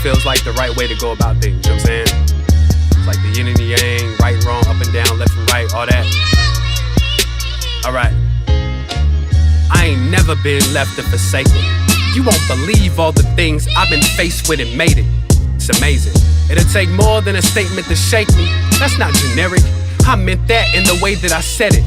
feels like the right way to go about things, you know what I'm saying? It's like the yin and the yang, right and wrong, up and down, left and right, all that. Alright. I ain't never been left or forsaken. You won't believe all the things I've been faced with and made it. It's amazing. It'll take more than a statement to shake me. That's not generic. I meant that in the way that I said it.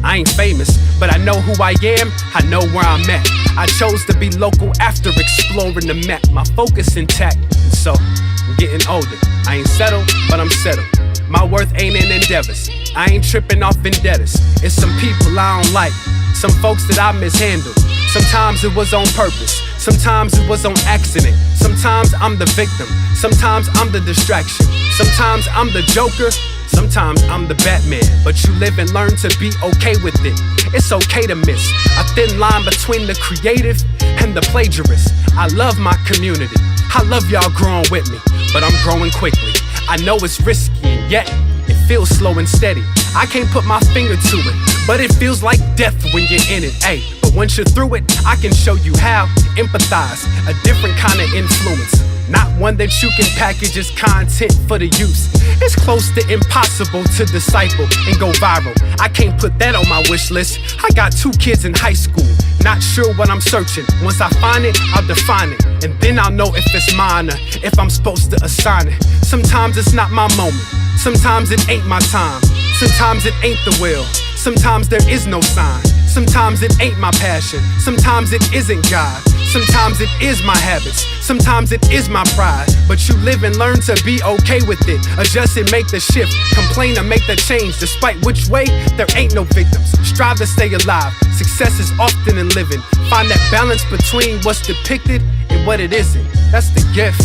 I ain't famous, but I know who I am, I know where I'm at. I chose to be local after exploring the map. My focus intact, and so I'm getting older. I ain't settled, but I'm settled. My worth ain't in endeavors. I ain't tripping off vendettas. It's some people I don't like, some folks that I mishandled. Sometimes it was on purpose, sometimes it was on accident. Sometimes I'm the victim, sometimes I'm the distraction. Sometimes I'm the Joker, sometimes I'm the Batman. But you live and learn to be okay with it. It's okay to miss a thin line between the creative and the plagiarist. I love my community, I love y'all growing with me, but I'm growing quickly. I know it's risky and yet it feels slow and steady. I can't put my finger to it, but it feels like death when you're in it. Ay, but once you're through it, I can show you how. Empathize, a different kind of influence, not one that you can package as content for the use. It's close to impossible to disciple and go viral. I can't put that on my wish list. I got 2 kids in high school, not sure what I'm searching. Once I find it, I'll define it, and then I'll know if it's mine or if I'm supposed to assign it. Sometimes it's not my moment, sometimes it ain't my time. Sometimes it ain't the will, sometimes there is no sign. Sometimes it ain't my passion, sometimes it isn't God. Sometimes it is my habits, sometimes it is my pride. But you live and learn to be okay with it. Adjust and make the shift, complain and make the change. Despite which way, there ain't no victims. Strive to stay alive, success is often in living. Find that balance between what's depicted and what it isn't. That's the gift.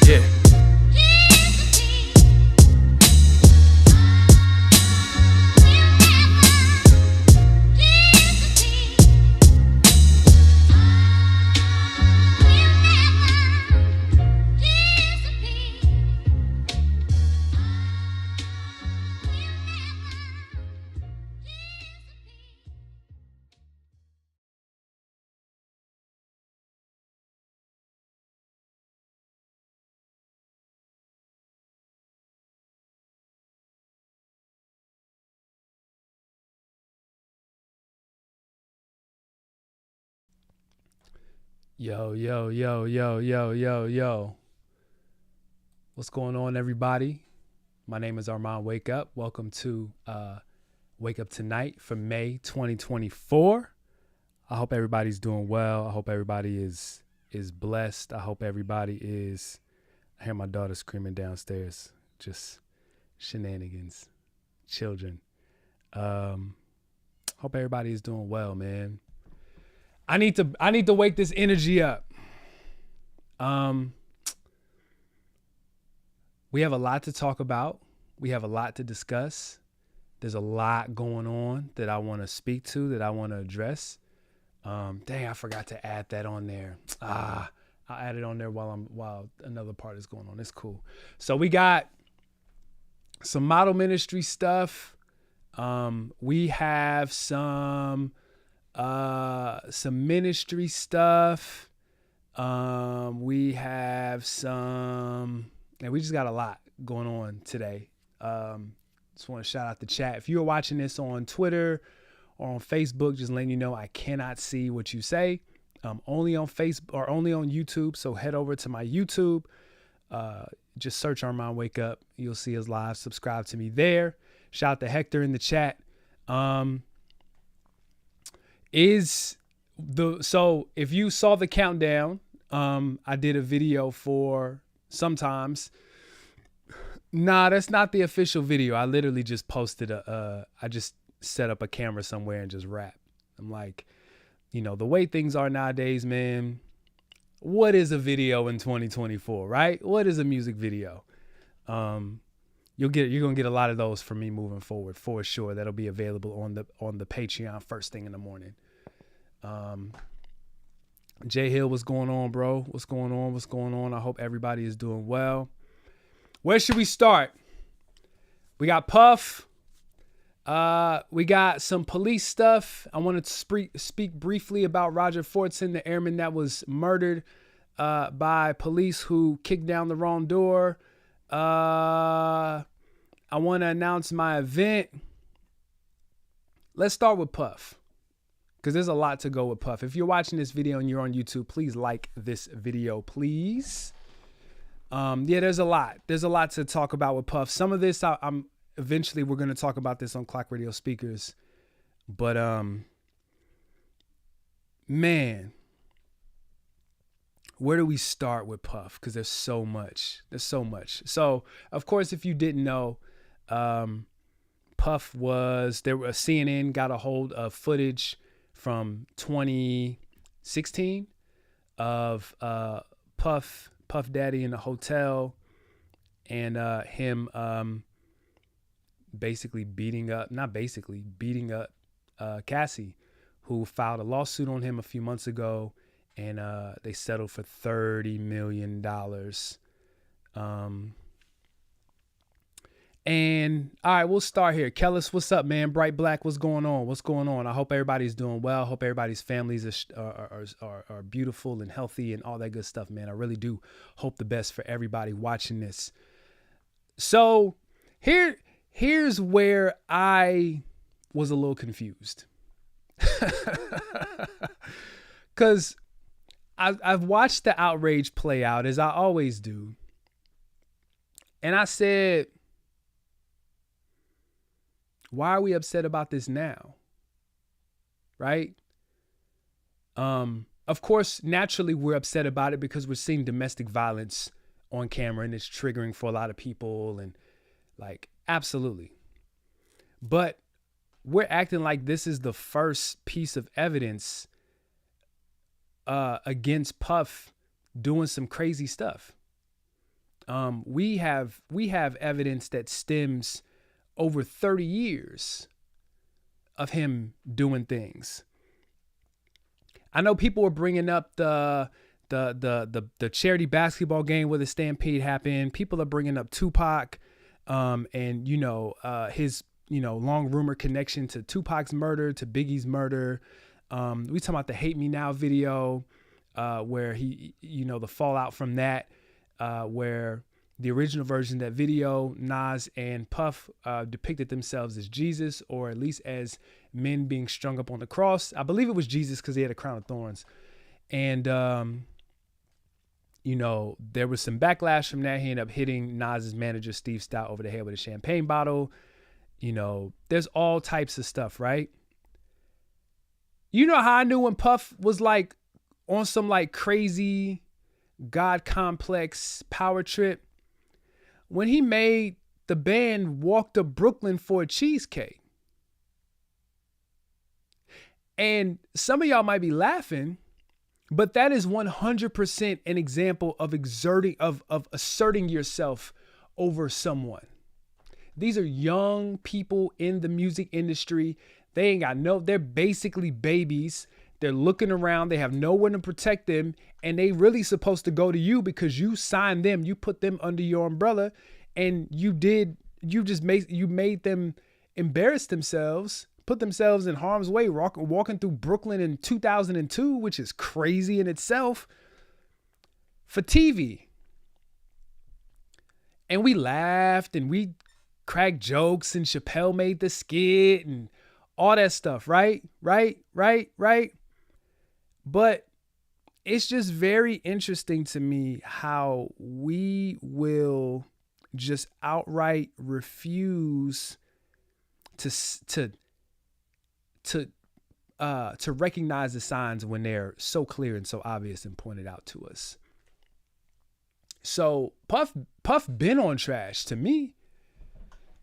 Yeah. Yo, yo, yo, yo, yo, yo, yo. What's going on, everybody? My name is Armand Wake Up. Welcome to Wake Up Tonight for May 2024. I hope everybody's doing well. I hope everybody is blessed. I hope everybody is... I hear my daughter screaming downstairs. Just shenanigans. Children. Hope everybody is doing well, man. I need to wake this energy up. We have a lot to talk about. We have a lot to discuss. There's a lot going on that I want to speak to, that I want to address. Dang, I forgot to add that on there. I'll add it on there while another part is going on. It's cool. So we got some model ministry stuff. We have some ministry stuff. We have some, and we just got a lot going on today. Just want to shout out the chat. If you're watching this on Twitter or on Facebook, just letting you know I cannot see what you say. Only on Facebook or only on YouTube. So head over to my YouTube. Just search Armand Wake Up. You'll see us live. Subscribe to me there. Shout out to Hector in the chat. So if you saw the countdown, I did a video for sometimes. Nah, that's not the official video. I literally just posted I just set up a camera somewhere and just rap. I'm like, the way things are nowadays, man, what is a video in 2024, right? What is a music video? You're gonna get a lot of those from me moving forward for sure. That'll be available on the Patreon first thing in the morning. Jay Hill, what's going on, bro? What's going on? I hope everybody is doing well. Where should we start? We got Puff. We got some police stuff. I wanted to speak briefly about Roger Fortson, the airman that was murdered by police who kicked down the wrong door. I want to announce my event. Let's start with Puff, because there's a lot to go with Puff. If you're watching this video and you're on YouTube, please like this video, please. There's a lot. There's a lot to talk about with Puff. Some of this, eventually we're going to talk about this on Clock Radio speakers. But, man, where do we start with Puff? Because there's so much. So, of course, if you didn't know, Puff CNN got a hold of footage from 2016 of Puff Daddy in a hotel, and him beating up Cassie, who filed a lawsuit on him a few months ago, and they settled for $30 million. And all right, we'll start here. Kellis, what's up, man? Bright Black, what's going on? I hope everybody's doing well. I hope everybody's families are beautiful and healthy and all that good stuff, man. I really do hope the best for everybody watching this. So here's where I was a little confused. Because I've watched the outrage play out, as I always do. And I said, why are we upset about this now? Right? Of course, naturally, we're upset about it because we're seeing domestic violence on camera and it's triggering for a lot of people, and like, absolutely. But we're acting like this is the first piece of evidence against Puff doing some crazy stuff. We have evidence that stems over 30 years of him doing things. I know people were bringing up the charity basketball game where the stampede happened. People are bringing up Tupac, and his long rumored connection to Tupac's murder, to Biggie's murder. We talking about the Hate Me Now video, where he, the fallout from that, where the original version of that video, Nas and Puff depicted themselves as Jesus, or at least as men being strung up on the cross. I believe it was Jesus because he had a crown of thorns. And, there was some backlash from that. He ended up hitting Nas's manager, Steve Stout, over the head with a champagne bottle. There's all types of stuff, right? You know how I knew when Puff was like on some like crazy God complex power trip? When he made the band walk to Brooklyn for a cheesecake. And some of y'all might be laughing, but that is 100% an example of asserting yourself over someone. These are young people in the music industry. They're basically babies. They're looking around. They have no one to protect them. And they really supposed to go to you because you signed them. You put them under your umbrella, and you made them embarrass themselves, put themselves in harm's way, walking through Brooklyn in 2002, which is crazy in itself, for TV. And we laughed and we cracked jokes, and Chappelle made the skit and all that stuff, right? But it's just very interesting to me how we will just outright refuse to recognize the signs when they're so clear and so obvious and pointed out to us. So Puff been on trash to me.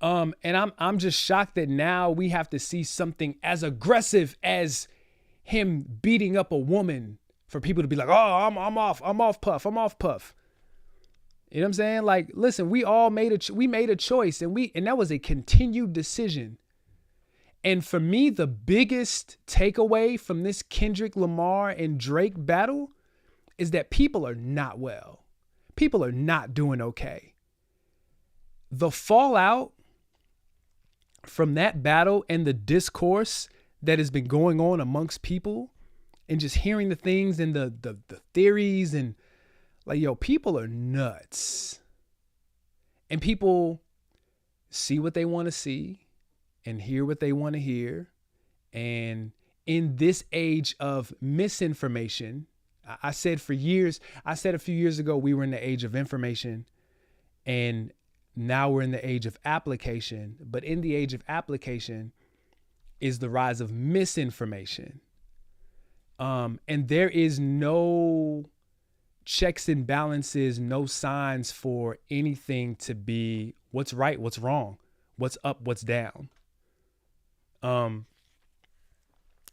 And I'm just shocked that now we have to see something as aggressive as him beating up a woman for people to be like, oh, I'm off Puff. You know what I'm saying? Like, listen, we all made a choice, and that was a continued decision. And for me, the biggest takeaway from this Kendrick Lamar and Drake battle is that people are not well. People are not doing okay. The fallout from that battle and the discourse that has been going on amongst people, and just hearing the things and the theories and Like, yo, people are nuts. And people see what they want to see and hear what they want to hear. And in this age of misinformation, I said for years, I said a few years ago, we were in the age of information, and now we're in the age of application. But in the age of application is the rise of misinformation. And there is no checks and balances, no signs for anything to be what's right, what's wrong, what's up, what's down.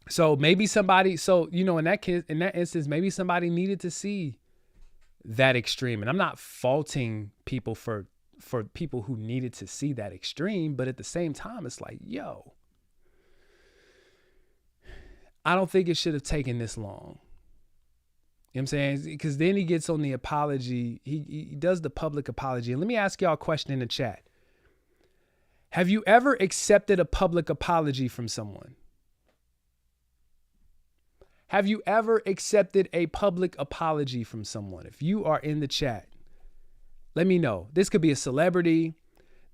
So maybe somebody, in that instance, maybe somebody needed to see that extreme. And I'm not faulting people for people who needed to see that extreme, but at the same time, it's like, yo, I don't think it should have taken this long. You know what I'm saying? Because then he gets on the apology. He does the public apology. And let me ask y'all a question in the chat. Have you ever accepted a public apology from someone? Have you ever accepted a public apology from someone? If you are in the chat, let me know. This could be a celebrity.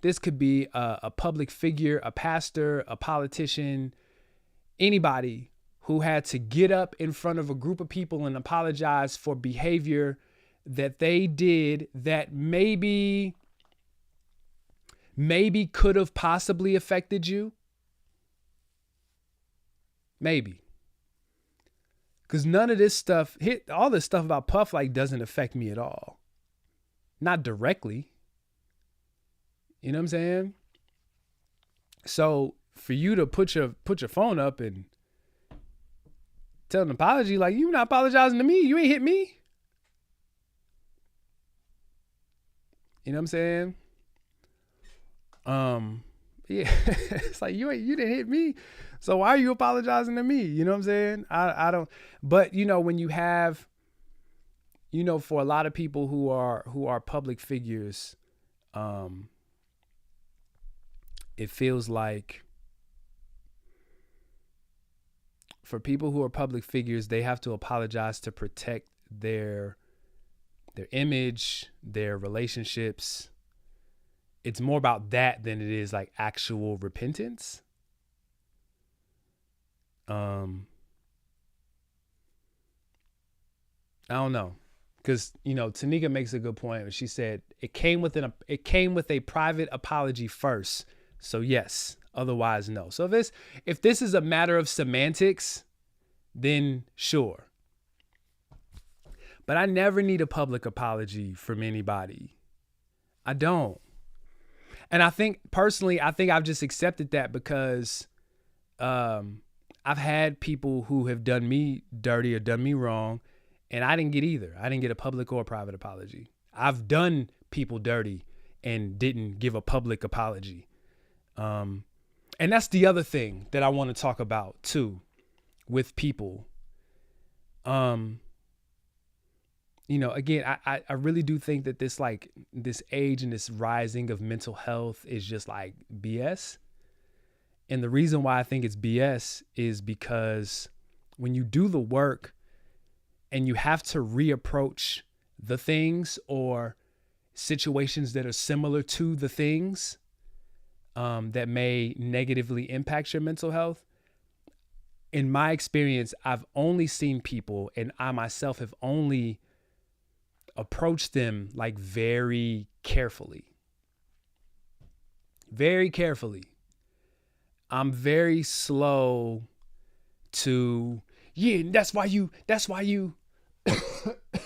This could be a public figure, a pastor, a politician, anybody who had to get up in front of a group of people and apologize for behavior that they did that maybe could have possibly affected you. Maybe. Because none of this stuff, all this stuff about Puff like doesn't affect me at all. Not directly. You know what I'm saying? So for you to put your phone up and tell an apology, like, you not apologizing to me, you ain't hit me. You know what I'm saying? Yeah, it's like you didn't hit me, so why are you apologizing to me? You know what I'm saying? I don't. But when you have, for a lot of people who are public figures, it feels like for people who are public figures, they have to apologize to protect their image, their relationships. It's more about that than it is like actual repentance. I don't know. Because, Tanika makes a good point. She said it came with a private apology first. So yes, otherwise no. So if this is a matter of semantics, then sure. But I never need a public apology from anybody. I don't. And I think personally, I've just accepted that because I've had people who have done me dirty or done me wrong, and I didn't get either. I didn't get a public or a private apology. I've done people dirty and didn't give a public apology. And that's the other thing that I want to talk about too with people. Again, I really do think that this age and this rising of mental health is just like BS. And the reason why I think it's BS is because when you do the work and you have to reapproach the things or situations that are similar to the things that may negatively impact your mental health, in my experience, I've only seen people, and I myself have only approached them like very carefully. Very carefully. I'm very slow to, that's why you,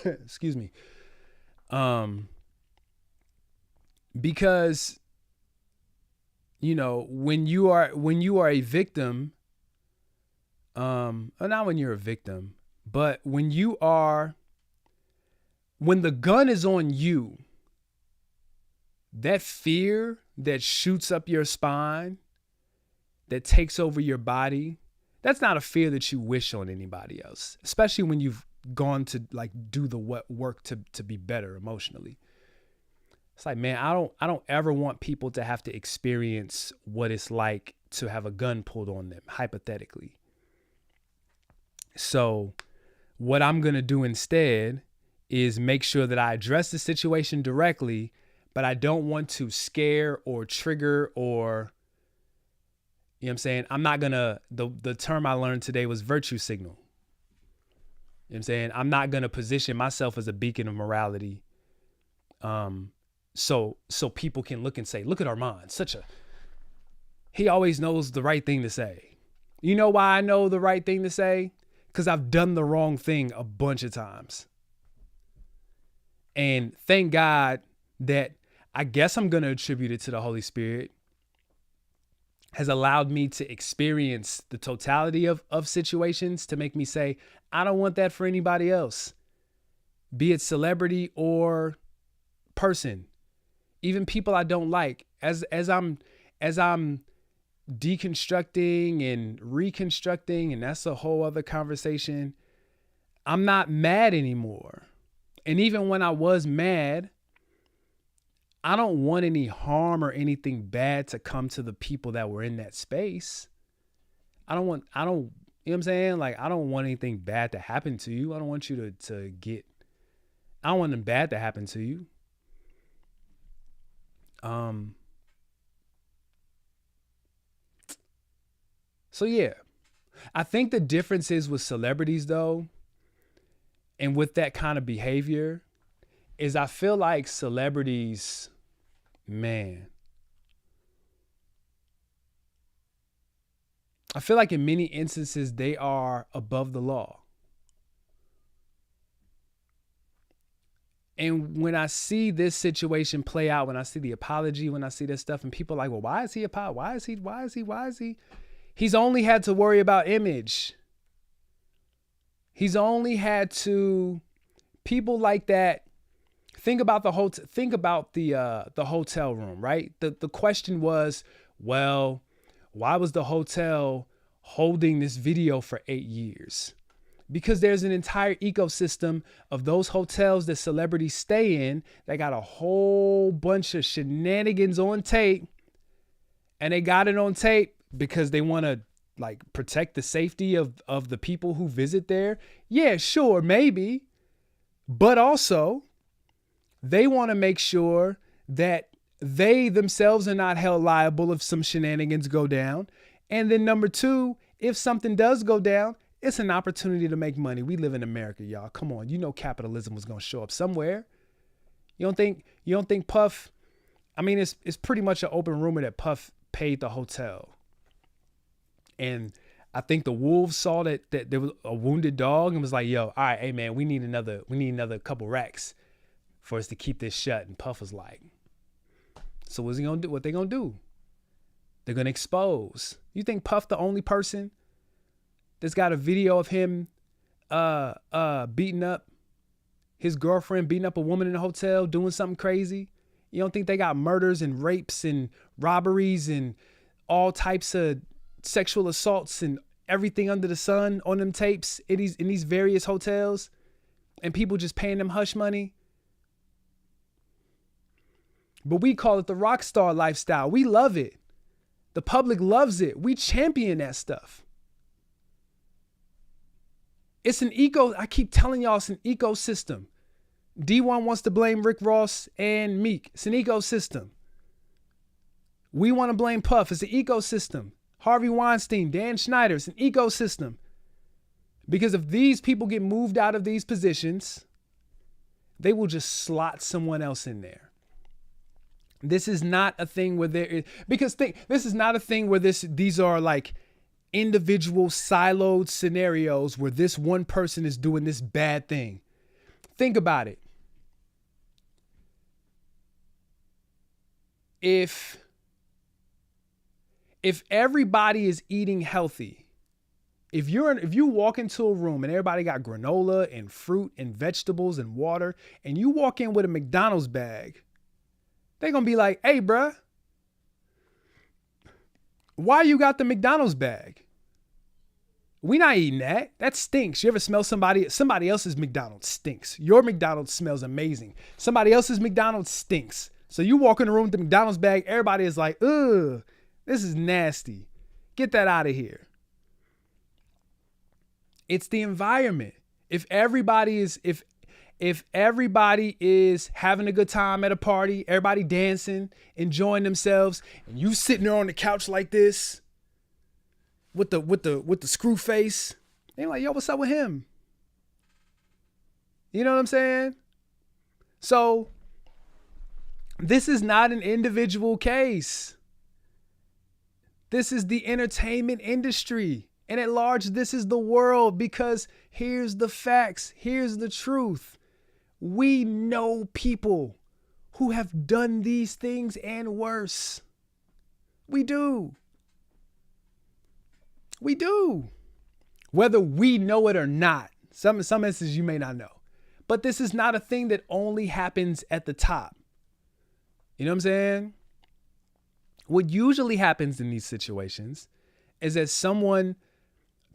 excuse me. Because, when you are a victim, not when you're a victim, but when the gun is on you, that fear that shoots up your spine, that takes over your body, that's not a fear that you wish on anybody else, especially when you've gone to like do the work to be better emotionally. It's like, man, I don't ever want people to have to experience what it's like to have a gun pulled on them, hypothetically. So what I'm going to do instead is make sure that I address the situation directly, but I don't want to scare or trigger or, you know what I'm saying? I'm not gonna, the term I learned today was virtue signal. You know what I'm saying? I'm not gonna position myself as a beacon of morality. So people can look and say, look at Armand, he always knows the right thing to say. You know why I know the right thing to say? Because I've done the wrong thing a bunch of times. And thank God that, I guess I'm going to attribute it to the Holy Spirit, has allowed me to experience the totality of situations to make me say, I don't want that for anybody else, be it celebrity or person, even people I don't like. As I'm deconstructing and reconstructing, and that's a whole other conversation, I'm not mad anymore. And even when I was mad, I don't want any harm or anything bad to come to the people that were in that space. You know what I'm saying? Like, I don't want anything bad to happen to you. I don't want you to get, I don't want them bad to happen to you. So yeah, I think the difference is with celebrities though, and with that kind of behavior, is I feel like celebrities, man, I feel like in many instances they are above the law. And when I see this situation play out, when I see the apology, when I see this stuff, and people are like, well, why is he apologizing? Why is he? He's only had to worry about image. He's only had to, people like that. Think about the hotel room, right? The question was, well, why was the hotel holding this video for 8 years? Because there's an entire ecosystem of those hotels that celebrities stay in that got a whole bunch of shenanigans on tape, and they got it on tape because they want to like protect the safety of the people who visit there. Yeah, sure, maybe. But also, they want to make sure that they themselves are not held liable if some shenanigans go down. And then number two, if something does go down, it's an opportunity to make money. We live in America, y'all. Come on. You know capitalism was going to show up somewhere. You don't think Puff, I mean, it's pretty much an open rumor that Puff paid the hotel. And I think the Wolves saw that there was a wounded dog and was like, yo, all right, hey man, we need another couple racks for us to keep this shut. And Puff was like, so what's he gonna do? What they gonna do? They're gonna expose. You think Puff the only person that's got a video of him beating up his girlfriend, beating up a woman in a hotel, doing something crazy? You don't think they got murders and rapes and robberies and all types of sexual assaults and everything under the sun on them tapes in these various hotels, and people just paying them hush money? But we call it the rock star lifestyle. We love it. The public loves it. We champion that stuff. It's I keep telling y'all, it's an ecosystem. D1 wants to blame Rick Ross and Meek. It's an ecosystem. We want to blame Puff. It's an ecosystem. Harvey Weinstein, Dan Schneider, it's an ecosystem. Because if these people get moved out of these positions, they will just slot someone else in there. This is not a thing where this is not a thing where these are like individual siloed scenarios where this one person is doing this bad thing. Think about it. If everybody is eating healthy, if you walk into a room and everybody got granola and fruit and vegetables and water, and you walk in with a McDonald's bag, they're going to be like, hey, bruh, why you got the McDonald's bag? We not eating that. That stinks. You ever smell somebody else's McDonald's stinks. Your McDonald's smells amazing. Somebody else's McDonald's stinks. So you walk in the room with the McDonald's bag, everybody is like, ugh, this is nasty. Get that out of here. It's the environment. If if everybody is having a good time at a party, everybody dancing, enjoying themselves, and you sitting there on the couch like this with the screw face, they're like, yo, what's up with him? You know what I'm saying? So this is not an individual case. This is the entertainment industry. And at large, this is the world, because here's the facts. Here's the truth. We know people who have done these things and worse. We do. We do. Whether we know it or not. Some instances you may not know. But this is not a thing that only happens at the top. You know what I'm saying? What usually happens in these situations is that someone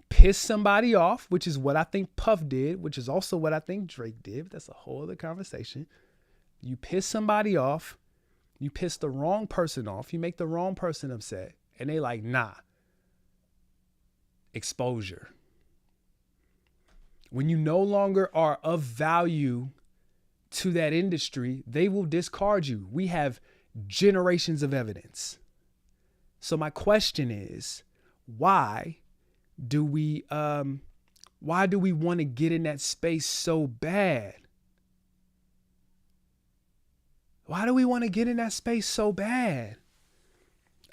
pissed somebody off, which is what I think Puff did, which is also what I think Drake did. But that's a whole other conversation. You piss somebody off. You piss the wrong person off. You make the wrong person upset. And they like, nah. Exposure. When you no longer are of value to that industry, they will discard you. We have generations of evidence. So my question is, why do we want to get in that space so bad? Why do we want to get in that space so bad?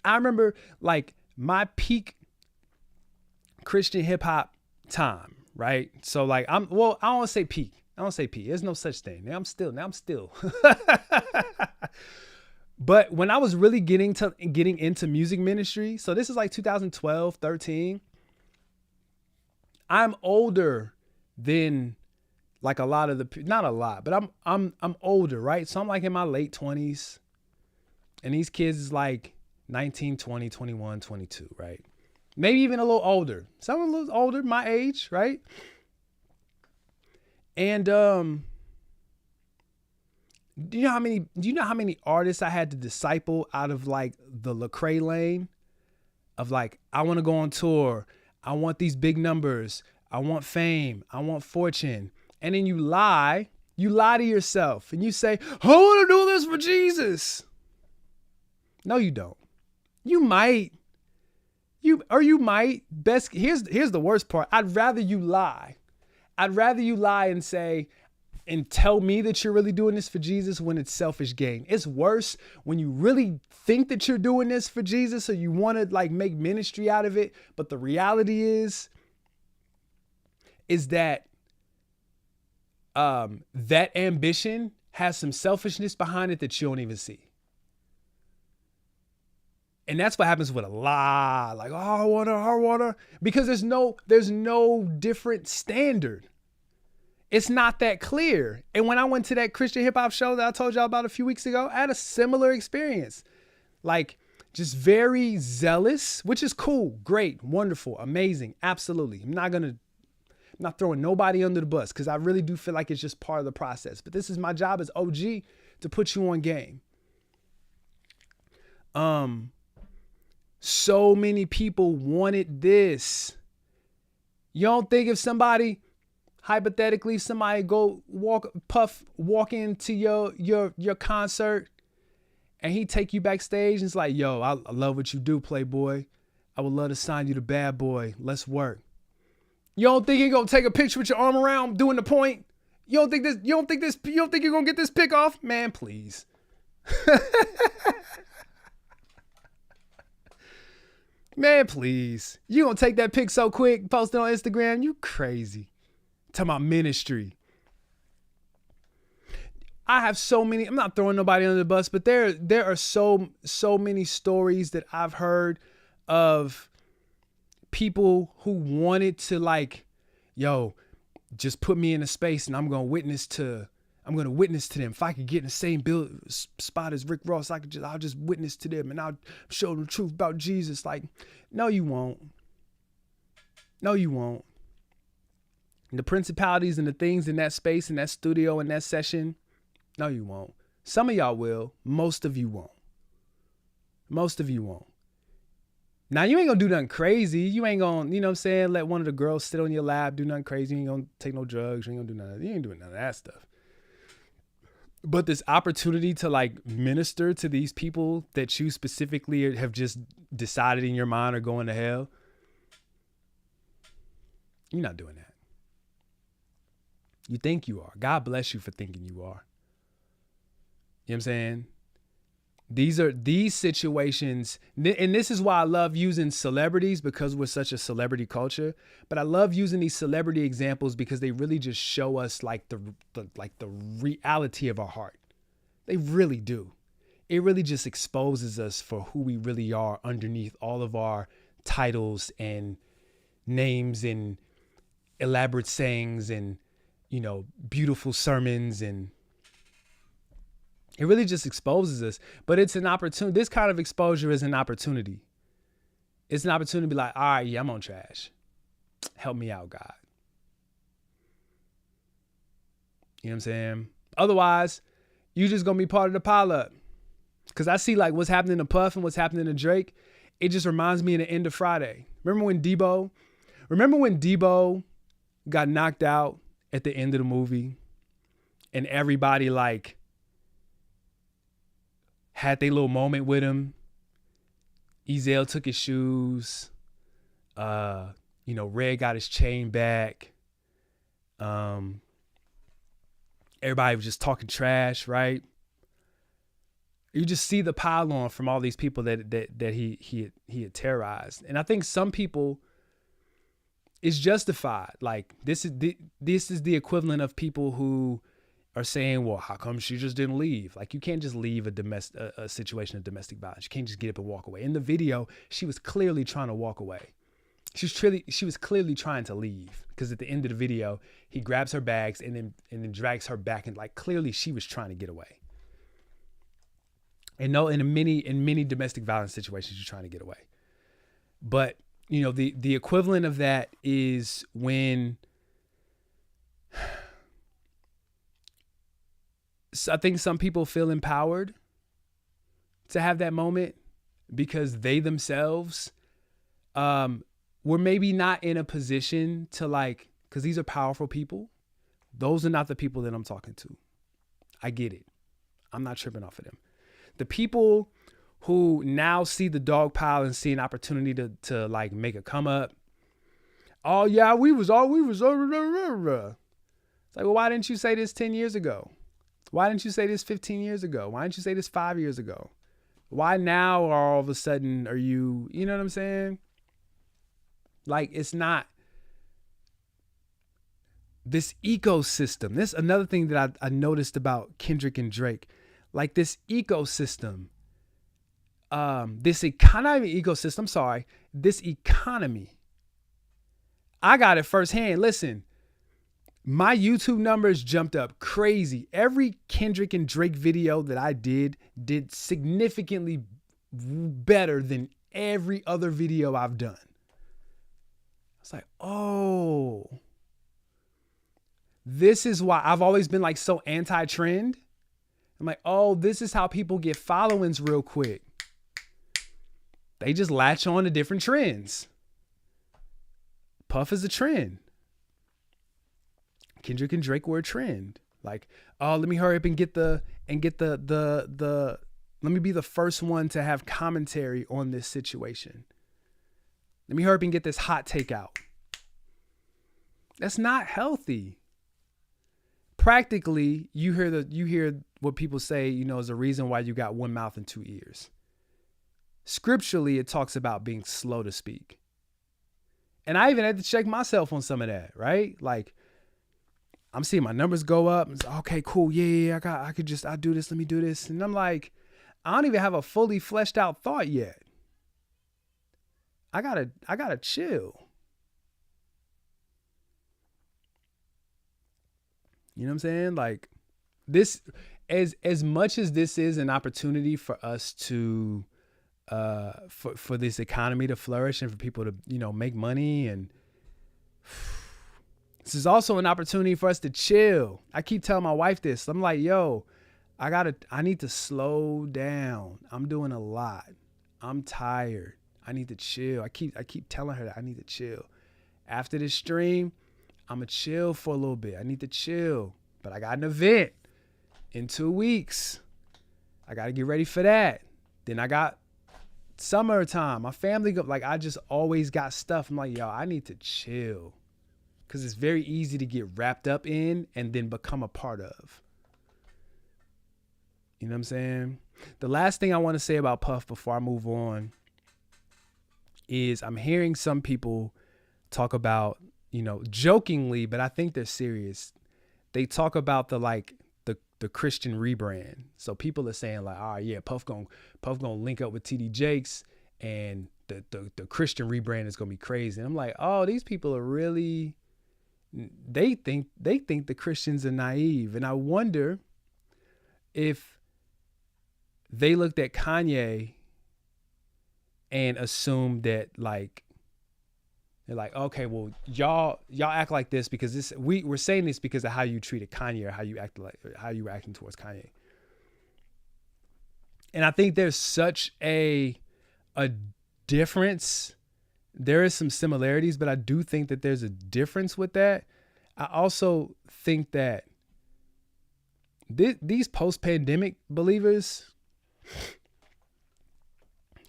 I remember like my peak Christian hip hop time, right? So like I don't want to say peak. I don't say peak. There's no such thing. Now I'm still. But when I was really getting into music ministry, so this is like 2012, 13. I'm older than like a lot of not a lot, but I'm older, right? So I'm like in my late 20s. And these kids is like 19, 20, 21, 22, right? Maybe even a little older. Some a little older, my age, right? And do you know how many artists I had to disciple out of like the Lecrae lane of like, I want to go on tour. I want these big numbers. I want fame. I want fortune. And then you lie to yourself and you say, I want to do this for Jesus. No, you don't. You might. You might. Best. Here's the worst part. I'd rather you lie. I'd rather you lie and say, and tell me that you're really doing this for Jesus when it's selfish gain. It's worse when you really think that you're doing this for Jesus or you want to like make ministry out of it. But the reality is that that ambition has some selfishness behind it that you don't even see. And that's what happens with a lie. Like, oh, I wanna, because there's no different standard. It's not that clear. And when I went to that Christian hip hop show that I told y'all about a few weeks ago, I had a similar experience. Like, just very zealous, which is cool, great, wonderful, amazing, absolutely. I'm not throwing nobody under the bus because I really do feel like it's just part of the process. But this is my job as OG to put you on game. So many people wanted this. You don't think if somebody, hypothetically, somebody walk into your concert and he take you backstage and it's like, yo, I love what you do, Playboy. I would love to sign you to Bad Boy. Let's work. You don't think you're gonna take a picture with your arm around doing the point? You don't think you're gonna get this pic off? Man, please. Man, please. You gonna take that pic so quick, post it on Instagram? You crazy. Talking about ministry. I have so many, I'm not throwing nobody under the bus, but there are so many stories that I've heard of people who wanted to like, yo, just put me in a space and I'm going to witness to them. If I could get in the same spot as Rick Ross, I'll just witness to them and I'll show them the truth about Jesus. Like, no, you won't. No, you won't. And the principalities and the things in that space, in that studio, in that session, no, you won't. Some of y'all will. Most of you won't. Most of you won't. Now, you ain't gonna do nothing crazy. You ain't gonna, you know what I'm saying, let one of the girls sit on your lap, do nothing crazy. You ain't gonna take no drugs. You ain't gonna do nothing. You ain't doing none of that stuff. But this opportunity to like minister to these people that you specifically have just decided in your mind are going to hell, you're not doing that. You think you are. God bless you for thinking you are. You know what I'm saying? These situations, and this is why I love using celebrities, because we're such a celebrity culture. But I love using these celebrity examples because they really just show us like the reality of our heart. They really do. It really just exposes us for who we really are underneath all of our titles and names and elaborate sayings and, you know, beautiful sermons, and it really just exposes us. But it's an opportunity. This kind of exposure is an opportunity. It's an opportunity to be like, all right, yeah, I'm on trash. Help me out, God. You know what I'm saying? Otherwise, you just going to be part of the pileup. Because I see like what's happening to Puff and what's happening to Drake. It just reminds me of the end of Friday. Remember when Debo got knocked out at the end of the movie and everybody like had their little moment with him. Ezell took his shoes. Red got his chain back. Everybody was just talking trash, right? You just see the pile on from all these people that he had terrorized. And I think some people, it's justified. Like this is the equivalent of people who are saying, well, how come she just didn't leave? Like, you can't just leave a situation of domestic violence. You can't just get up and walk away. In the video, she was clearly trying to walk away. She was clearly trying to leave, because at the end of the video, he grabs her bags and then drags her back, and like clearly she was trying to get away. And no, in many domestic violence situations, you're trying to get away. But you know, the equivalent of that is when I think some people feel empowered to have that moment because they themselves were maybe not in a position to like, because these are powerful people. Those are not the people that I'm talking to. I get it. I'm not tripping off of them. The people who now see the dog pile and see an opportunity to like make a come up. Oh yeah, we was. It's like, well, why didn't you say this 10 years ago? Why didn't you say this 15 years ago? Why didn't you say this 5 years ago? Why now all of a sudden are you know what I'm saying? Like, it's not this ecosystem. This is another thing that I noticed about Kendrick and Drake. Like this ecosystem, this economy. I got it firsthand. Listen, my YouTube numbers jumped up crazy. Every Kendrick and Drake video that I did significantly better than every other video I've done. It's like, oh, this is why I've always been like so anti-trend. I'm like, oh, this is how people get followings real quick. They just latch on to different trends. Puff is a trend. Kendrick and Drake were a trend. Like, oh, let me hurry up and get the let me be the first one to have commentary on this situation. Let me hurry up and get this hot take out. That's not healthy. Practically, you hear what people say, you know, is a reason why you got one mouth and two ears. Scripturally, it talks about being slow to speak. And I even had to check myself on some of that, right? Like, I'm seeing my numbers go up. And okay, cool. Yeah. I do this. Let me do this. And I'm like, I don't even have a fully fleshed out thought yet. I gotta chill. You know what I'm saying? Like, this, as much as this is an opportunity for us to, for this economy to flourish and for people to, you know, make money, and this is also an opportunity for us to chill. I keep telling my wife this. I'm like, yo, I need to slow down. I'm doing a lot. I'm tired. I need to chill. I keep telling her that I need to chill. After this stream, I'm going to chill for a little bit. I need to chill. But I got an event. in 2 weeks. I got to get ready for that. Then I got summertime. My family, I just always got stuff. I'm like, yo, I need to chill. Because it's very easy to get wrapped up in and then become a part of. You know what I'm saying? The last thing I want to say about Puff before I move on is I'm hearing some people talk about, jokingly, but I think they're serious. They talk about the Christian rebrand. So people are saying like, all right, yeah, Puff gonna link up with TD Jakes and the Christian rebrand is gonna be crazy. And I'm like, oh, these people are really, they think the Christians are naive. And I wonder if they looked at Kanye and assumed that they're like, okay, well, y'all act like this because we're saying this because of how you treated Kanye or how you were acting towards Kanye. And I think there's such a difference. There is some similarities, but I do think that there's a difference with that. I also think that these post-pandemic believers,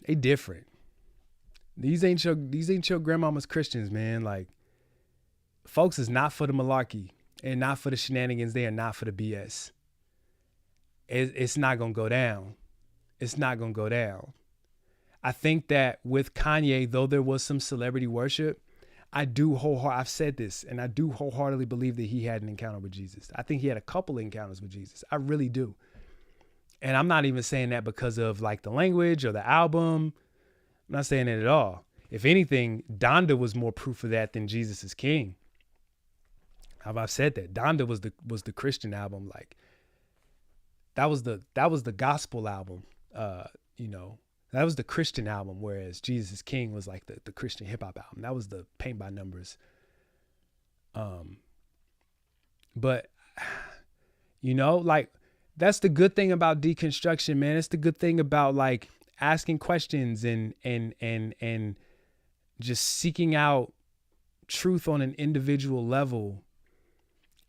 they different. These ain't your grandmama's Christians, man. Like, folks is not for the malarkey and not for the shenanigans. They are not for the BS. It's not gonna go down. It's not gonna go down. I think that with Kanye, though there was some celebrity worship, I've said this, and I do wholeheartedly believe that he had an encounter with Jesus. I think he had a couple encounters with Jesus. I really do. And I'm not even saying that because of like the language or the album. I'm not saying it at all. If anything, Donda was more proof of that than Jesus is King. How about I said that? Donda was the Christian album. Like, that was the gospel album. That was the Christian album, whereas Jesus is King was like the Christian hip hop album. That was the paint by numbers. But that's the good thing about deconstruction, man. It's the good thing about like asking questions and just seeking out truth on an individual level.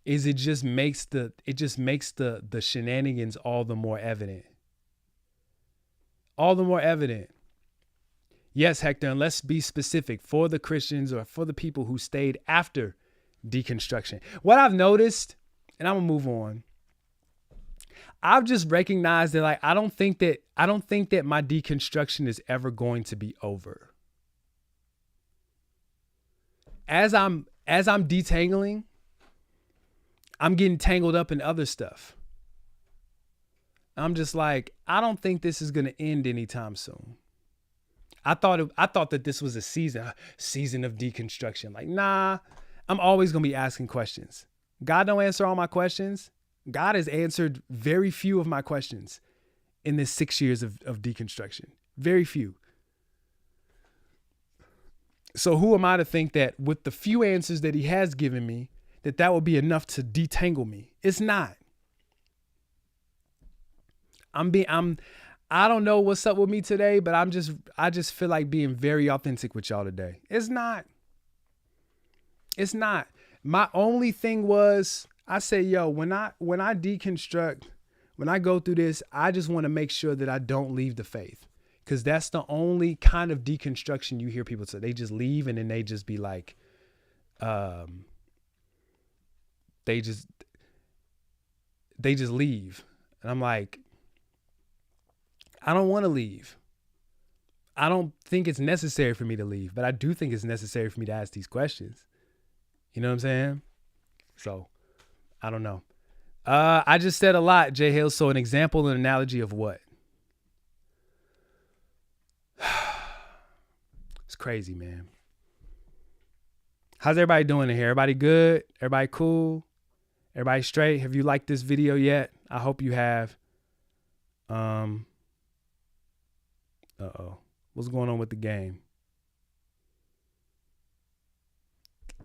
Is it just makes the shenanigans all the more evident. All the more evident. Yes, Hector, and let's be specific for the Christians or for the people who stayed after deconstruction. What I've noticed, and I'm gonna move on, I've just recognized that I don't think that my deconstruction is ever going to be over. As I'm detangling, I'm getting tangled up in other stuff. I'm just like, I don't think this is going to end anytime soon. I thought that this was a season of deconstruction. Like, nah, I'm always going to be asking questions. God don't answer all my questions. God has answered very few of my questions in this 6 years of deconstruction. Very few. So who am I to think that with the few answers that he has given me, that will be enough to detangle me? It's not. I don't know what's up with me today, but I just feel like being very authentic with y'all today. It's not. My only thing was, I say, yo, when I deconstruct, when I go through this, I just want to make sure that I don't leave the faith. Because that's the only kind of deconstruction you hear people say. They just leave and then they just be like, they just leave. And I'm like, I don't want to leave. I don't think it's necessary for me to leave, but I do think it's necessary for me to ask these questions. You know what I'm saying? So, I don't know. I just said a lot, Jay Hill. So an example, an analogy of what? It's crazy, man. How's everybody doing in here? Everybody good? Everybody cool? Everybody straight? Have you liked this video yet? I hope you have. What's going on with the game?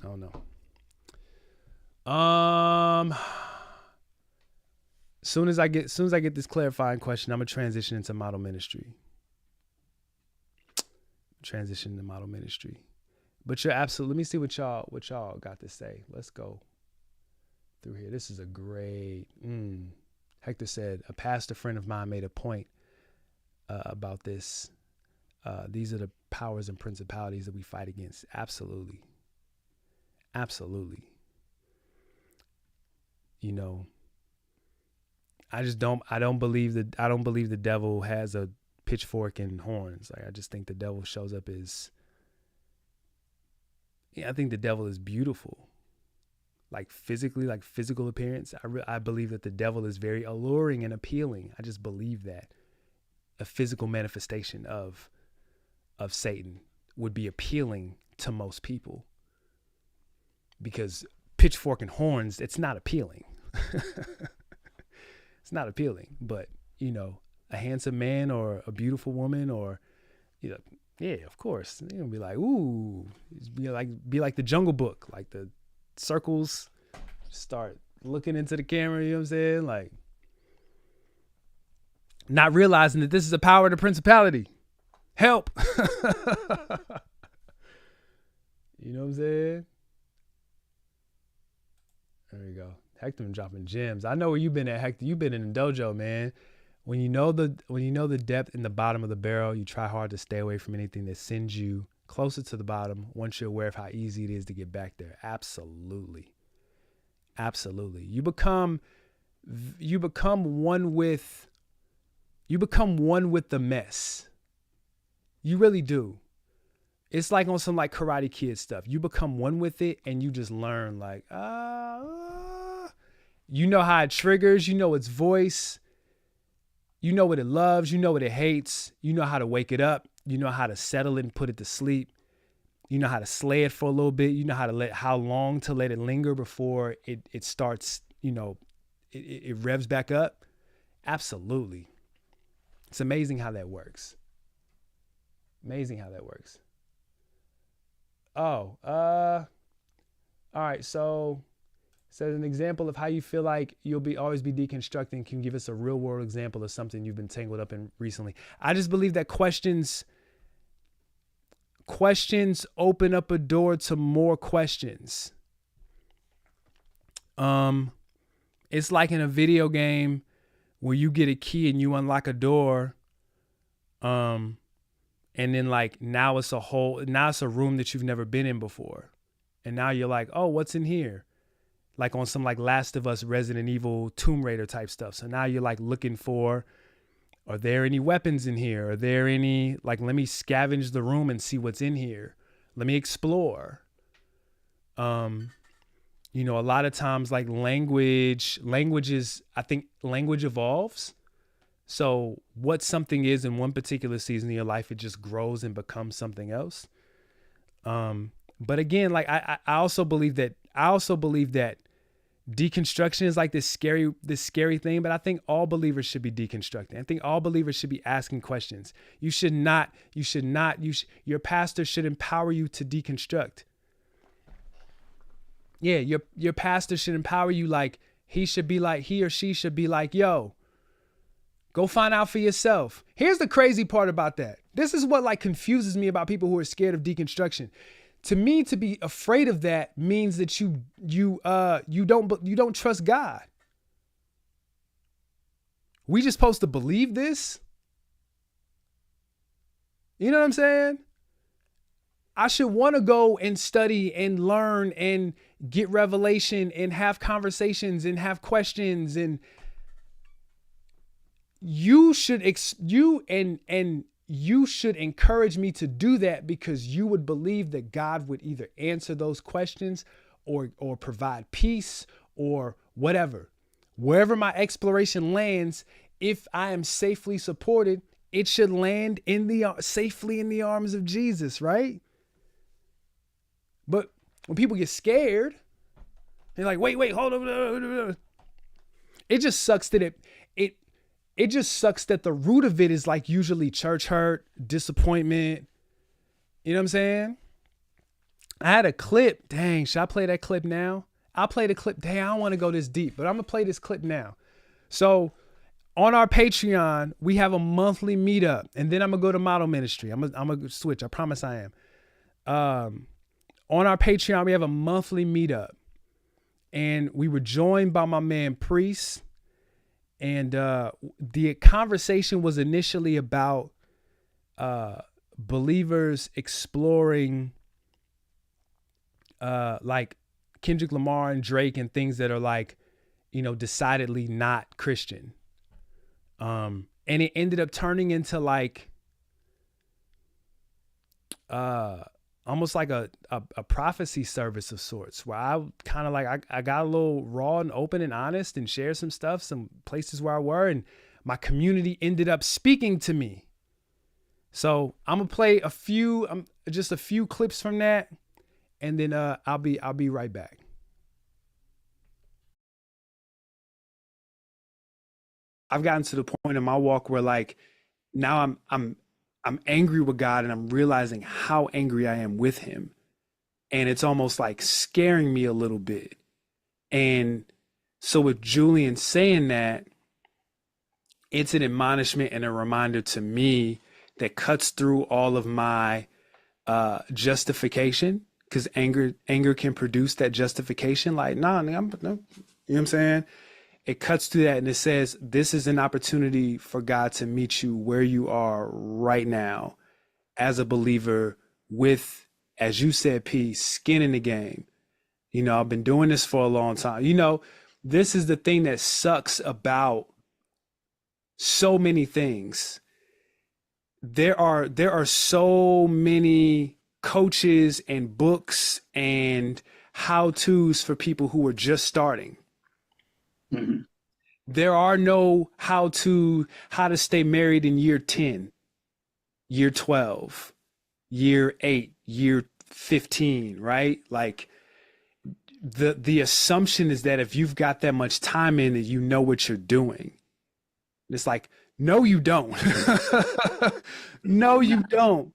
I don't know. Soon as I get this clarifying question, I'm gonna transition into model ministry. But you're absolutely. Let me see what y'all got to say. Let's go through here. This is a great. Hector said, a pastor friend of mine made a point about this. These are the powers and principalities that we fight against. Absolutely. Absolutely. You know, I don't believe the devil has a pitchfork and horns. Like, I just think the devil shows up as, I think the devil is beautiful. Like physically, like physical appearance. I believe that the devil is very alluring and appealing. I just believe that a physical manifestation of Satan would be appealing to most people, because pitchfork and horns, it's not appealing. It's not appealing, but you know, a handsome man or a beautiful woman, or, you know, yeah, of course, you're gonna be like, ooh, be like the Jungle Book, like the circles, start looking into the camera, you know what I'm saying? Like, not realizing that this is a power to principality. Help. You know what I'm saying? There you go. Hector been dropping gems. I know where you've been at, Hector. You've been in the dojo, man. When you know the depth in the bottom of the barrel, you try hard to stay away from anything that sends you closer to the bottom once you're aware of how easy it is to get back there. Absolutely. Absolutely. You become one with the mess. You really do. It's like on some like Karate Kid stuff. You become one with it and you just learn like, you know how it triggers, you know its voice, you know what it loves, you know what it hates, you know how to wake it up, you know how to settle it and put it to sleep, you know how to slay it for a little bit, you know how long to let it linger before it starts, you know, it revs back up. Absolutely. It's amazing how that works. Amazing how that works. Oh, all right. So it says an example of how you feel like you'll always be deconstructing. Can you give us a real world example of something you've been tangled up in recently? I just believe that questions open up a door to more questions. It's like in a video game where you get a key and you unlock a door. And then like, now it's a room that you've never been in before. And now you're like, oh, what's in here? Like on some like Last of Us, Resident Evil, Tomb Raider type stuff. So now you're like looking for, are there any weapons in here? Are there any, like, let me scavenge the room and see what's in here. Let me explore. You know, a lot of times like languages, I think language evolves. So what something is in one particular season of your life, it just grows and becomes something else. But again, like I also believe that deconstruction is like this scary thing, but I think all believers should be deconstructing. I think all believers should be asking questions. Your pastor should empower you to deconstruct. Yeah, your pastor should empower you. Like he or she should be like, yo, go find out for yourself. Here's the crazy part about that. This is what like confuses me about people who are scared of deconstruction. To me, to be afraid of that means that you don't trust God. We just supposed to believe this? You know what I'm saying? I should want to go and study and learn and get revelation and have conversations and have questions, and you should encourage me to do that, because you would believe that God would either answer those questions or provide peace or whatever. Wherever my exploration lands, if I am safely supported, it should land safely in the arms of Jesus, right? But when people get scared, they're like, wait, hold on. It just sucks that it just sucks that the root of it is like usually church hurt, disappointment. You know what I'm saying? I had a clip. Dang, should I play that clip now? I'll play the clip. Dang, I don't want to go this deep, but I'm going to play this clip now. So on our Patreon, we have a monthly meetup, and then I'm going to go to model ministry. I'm going to switch. I promise I am. On our Patreon, we have a monthly meetup, and we were joined by my man Priest. And the conversation was initially about believers exploring like Kendrick Lamar and Drake and things that are like, decidedly not Christian. And it ended up turning into like almost like a prophecy service of sorts, where I kind of like I got a little raw and open and honest and shared some stuff, some places where I were, and my community ended up speaking to me. So I'm gonna play just a few clips from that, and then I'll be right back. I've gotten to the point in my walk where like now I'm angry with God, and I'm realizing how angry I am with him. And it's almost like scaring me a little bit. And so with Julian saying that, it's an admonishment and a reminder to me that cuts through all of my justification, because anger can produce that justification. Like, no, you know what I'm saying? It cuts through that and it says, this is an opportunity for God to meet you where you are right now as a believer with, as you said, P, skin in the game. I've been doing this for a long time. This is the thing that sucks about so many things. There are so many coaches and books and how-tos for people who are just starting. Mm-hmm. There are no how to stay married in year 10, year 12, year 8, year 15, right? Like the assumption is that if you've got that much time in it, you know what you're doing. And it's like, no, you don't. No, you don't.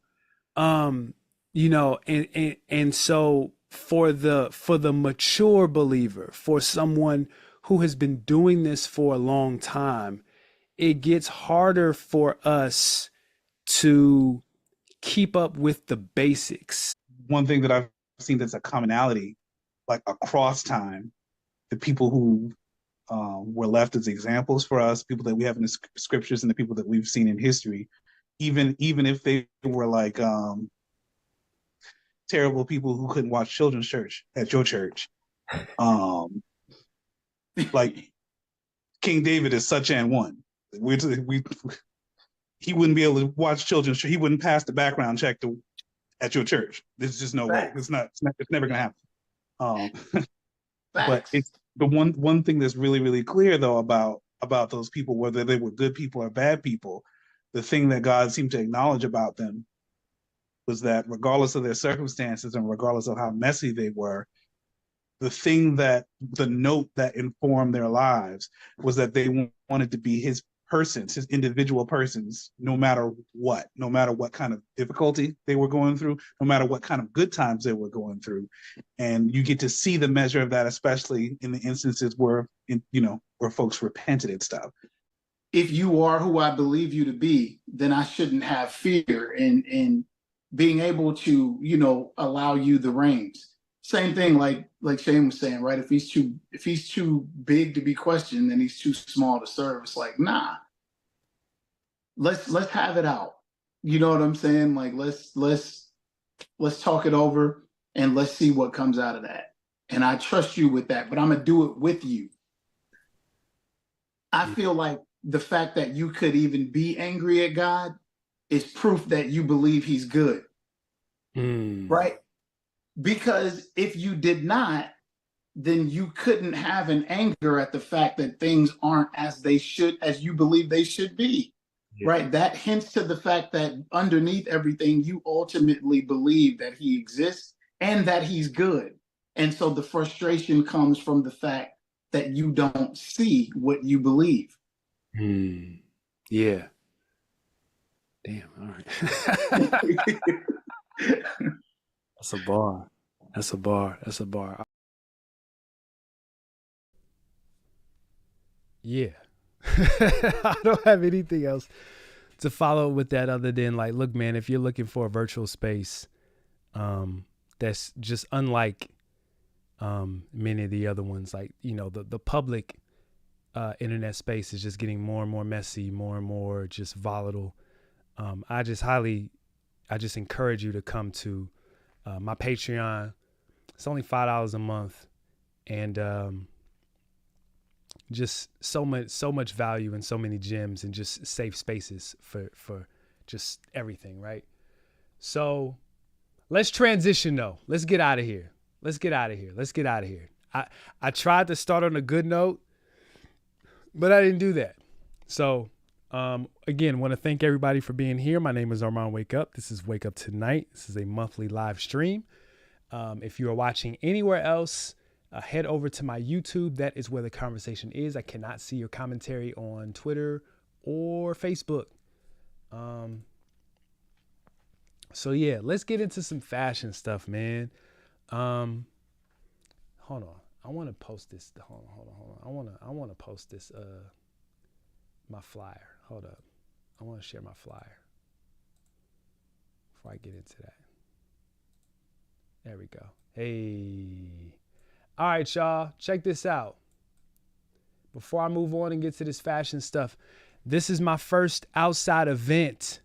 And so for the mature believer, for someone who has been doing this for a long time, it gets harder for us to keep up with the basics. One thing that I've seen that's a commonality, like across time, the people who were left as examples for us, people that we have in the scriptures and the people that we've seen in history, even if they were like terrible people who couldn't watch children's church at your church, like King David is such an one. He wouldn't be able to watch children's church. He wouldn't pass the background check at your church. There's just no way. It's never gonna happen. But it's the one thing that's really, really clear though about those people, whether they were good people or bad people, the thing that God seemed to acknowledge about them was that regardless of their circumstances and regardless of how messy they were, the note that informed their lives was that they wanted to be his persons, his individual persons, no matter what kind of difficulty they were going through, no matter what kind of good times they were going through. And you get to see the measure of that, especially in the instances where folks repented and stuff. If you are who I believe you to be, then I shouldn't have fear in being able to, allow you the reins. Same thing, like Shane was saying, right? If he's too big to be questioned, then he's too small to serve. It's like, nah. Let's have it out. You know what I'm saying? Like let's talk it over and let's see what comes out of that. And I trust you with that, but I'm gonna do it with you. I feel like the fact that you could even be angry at God is proof that you believe he's good. Right? Because if you did not, then you couldn't have an anger at the fact that things aren't as you believe they should be. Yeah. Right? That hints to the fact that underneath everything, you ultimately believe that he exists and that he's good. And so the frustration comes from the fact that you don't see what you believe. Yeah. Damn. All right. That's a bar. Yeah. I don't have anything else to follow with that other than like, look, man, if you're looking for a virtual space that's just unlike many of the other ones, like, the public internet space is just getting more and more messy, more and more just volatile. I just encourage you to come to my Patreon. It's only $5 a month, and just so much value and so many gems and just safe spaces for just everything, right? So let's transition though. Let's get out of here. I tried to start on a good note, but I didn't do that. So again, want to thank everybody for being here. My name is Armand Wake Up. This is Wake Up Tonight. This is a monthly live stream. If you are watching anywhere else, head over to my YouTube. That is where the conversation is. I cannot see your commentary on Twitter or Facebook. So yeah, let's get into some fashion stuff, man. Hold on. I want to post this. Hold on. I want to post this, my flyer. Hold up. I want to share my flyer before I get into that. There we go. Hey. All right, y'all. Check this out. Before I move on and get to this fashion stuff, this is my first outside event